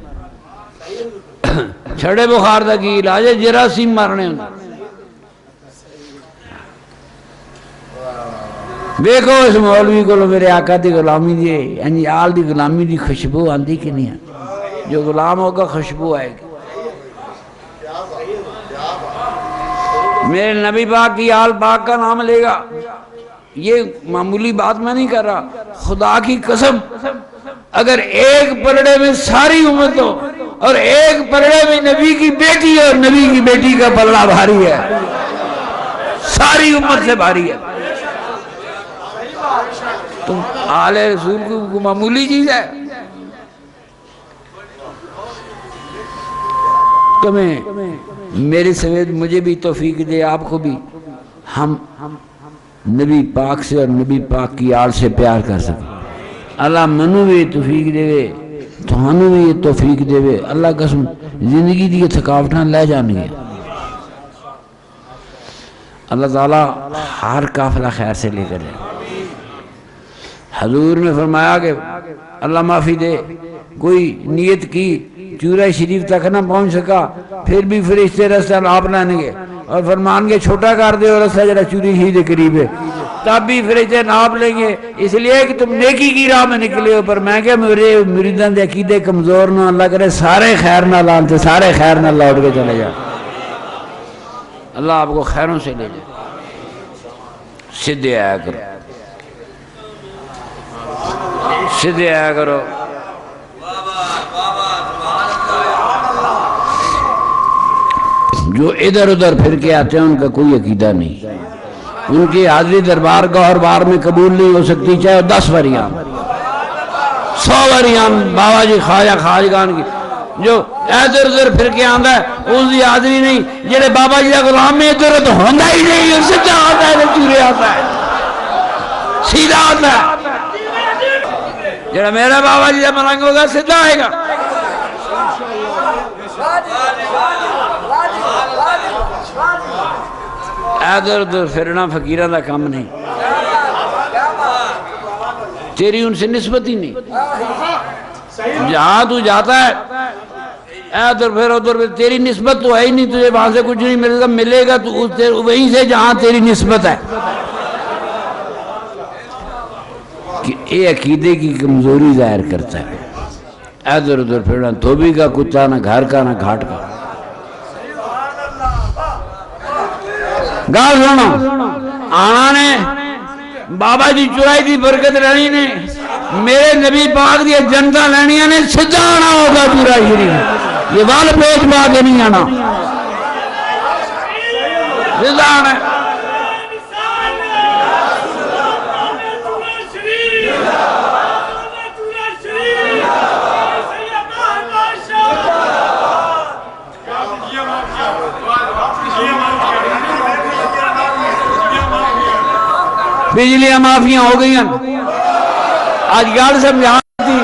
چھڑے بخار دا کی علاج ہے؟ جراثیم مارنے ہوندے۔ دیکھو اس مولوی کو میرے آقا دی غلامی دی یعنی آل دی غلامی دی خوشبو آندی کہ نہیں آندی؟ جو غلام ہوگا خوشبو آئے گی۔ میرے نبی پاک کی آل پاک کا نام لے گا، یہ معمولی بات میں نہیں کر رہا، خدا کی قسم اگر ایک پرڑے میں ساری امت ہو اور ایک پرڑے میں نبی کی بیٹی اور نبی کی بیٹی کا پلڑا بھاری ہے، ساری امت سے بھاری ہے، تو آل رسول کو معمولی چیز ہے؟ تمہیں میرے سمیت مجھے بھی توفیق دے، آپ کو بھی، ہم نبی پاک سے اور نبی پاک کی آل سے پیار کر سکیں۔ اللہ منو بھی توفیق دے وے، تھانو بھی یہ توفیق دے وے۔ اللہ قسم زندگی دی تھکاوٹاں لے جانگے۔ اللہ تعالیٰ ہر قافلہ خیر سے لے کر جائے۔ حضور نے فرمایا کہ اللہ معافی دے، کوئی نیت کی چورہ شریف تک نہ پہنچ سکا، پھر بھی فرشتے رستہ ناپ لیں گے اور فرمان کے چھوٹا کر دے اور رستہ جڑا چوری ہی دے قریب ہے، تب بھی فرشتے ناپ لیں گے، اس لیے کہ تم نیکی کی راہ میں نکلے ہو۔ پر میں کہ میرے مریدان دے عقیدے کمزور نہ، اللہ کرے سارے خیر نہ لانتے، سارے خیر نہ لوٹ کے چلے جا۔ اللہ آپ کو خیروں سے لے جائے، سدھے آیا کرو، سدھے آیا کرو۔ جو ادھر ادھر پھر کے آتے ہیں ان کا کوئی عقیدہ نہیں، ان کی حاضری دربار گوہر بار میں قبول نہیں ہو سکتی، چاہے 10 وریاں 100 وریاں بابا جی خواجہ خواجگان کی۔ جو ادھر ادھر پھر کے آندا ہے اس کی حاضری نہیں، جڑے بابا جی کا غلام میں ادھر ادھر ہوندا ہی نہیں، اور سیدھا آتا ہے، چورے آتا ہے، سیدھا آتا ہے۔ جڑا میرا بابا جی کا ملنگ ہوگا سیدھا آئے گا۔ ادھر ادھر پھرنا فقیران کا کام نہیں، تیری ان سے نسبت ہی نہیں۔ جہاں تو جاتا ہے ادھر پھر ادھر پھر، تیری نسبت تو ہے ہی نہیں، تجھے وہاں سے کچھ نہیں ملے گا، ملے گا تو وہیں سے جہاں تیری نسبت ہے۔ کہ یہ عقیدے کی کمزوری ظاہر کرتا ہے، ادھر ادھر پھرنا، دھوبی کا کتا نہ گھر کا نہ گھاٹ کا۔ گال سنو، آنا نے بابا جی چرائی دی برکت رہنی نے، میرے نبی پاک دی جنتا لینیاں نے، سجا آنا ہوگا چرائی شریف، یہ وال پیچ پا کے نہیں آنا، سجا آنا۔ بجلیاں معافیاں ہو گئی ہیں آج گل سمجھا تھی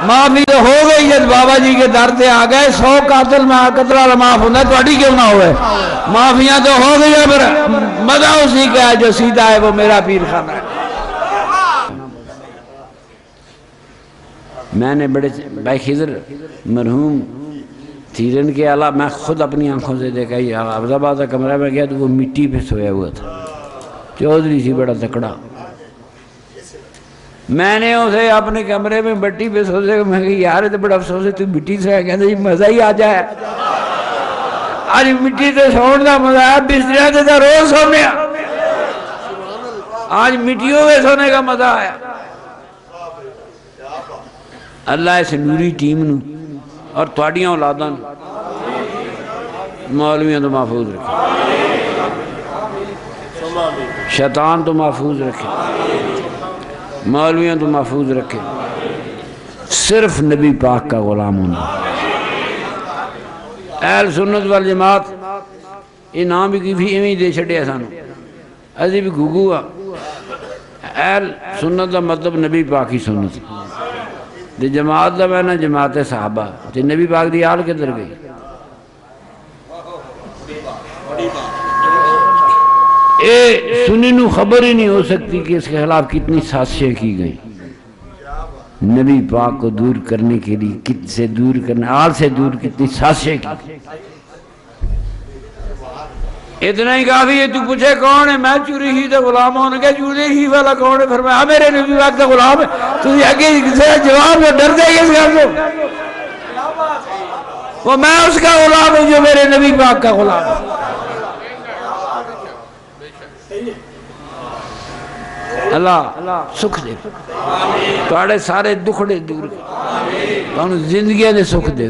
معافی تو ہو گئی جب بابا جی کے در سے آ گئے 100 قاتل میں قتل والا معاف ہونا تھوڑی کیوں نہ ہوئے معافیاں تو ہو گئی ہیں پر مزہ اسی کا ہے جو سیدھا ہے وہ میرا پیر خانہ ہے میں نے بڑے بھائی خضر مرحوم تیرن کے علاوہ میں خود اپنی آنکھوں سے دیکھا یہ حافظ آباد کا کمرہ میں گیا تو وہ مٹی پہ سویا ہوا تھا چودھری سی بڑا تکڑا میں نے اسے اپنے کمرے میں مٹی پہ سوچے میں کہا یار تو بڑا افسوس ہے تو مٹی سے ہے کہتے جی مزہ ہی آ جائے آج مٹی سے سوڑ دا مزہ ہے بستریاں سے تو روز سونے آج مٹیوں میں سونے کا مزہ آیا اللہ اس نوری ٹیم نو اور تواڈیاں اولاداں مولویاں تو محفوظ رکھے شیطان تو محفوظ رکھے مولویاں تو محفوظ رکھے صرف نبی پاک کا غلام ہونا اہل سنت والجماعت یہ نام بھی کی بھی ایویں دے چھڑے سانو ازی بھی گھگو اہل سنت دا مطلب نبی پاک ہی سنت دی جماعت دا میں نا جماعت صحابہ تے نبی پاک دی آل کدھر گئی اے سنی نو خبر ہی نہیں ہو سکتی کہ اس کے خلاف کتنی سازشیں کی گئی نبی پاک کو دور کرنے کے لیے کت سے دور کرنے آل سے دور کتنی سازشیں کی اتنا ہی کافی ہے تو پوچھے کون ہے میں چوری ہی دا غلام ہونے کے چوری ہی والا کون ہے فرمایا میرے نبی پاک دا غلام ہے تو یہ آگے سے جواب ڈر دے گا اس کا سے وہ میں اس کا غلام ہوں جو میرے نبی پاک کا غلام ہے اللہ سکھ دے توڑے سارے دکھڑے دور تو زندگیاں دے سکھ دے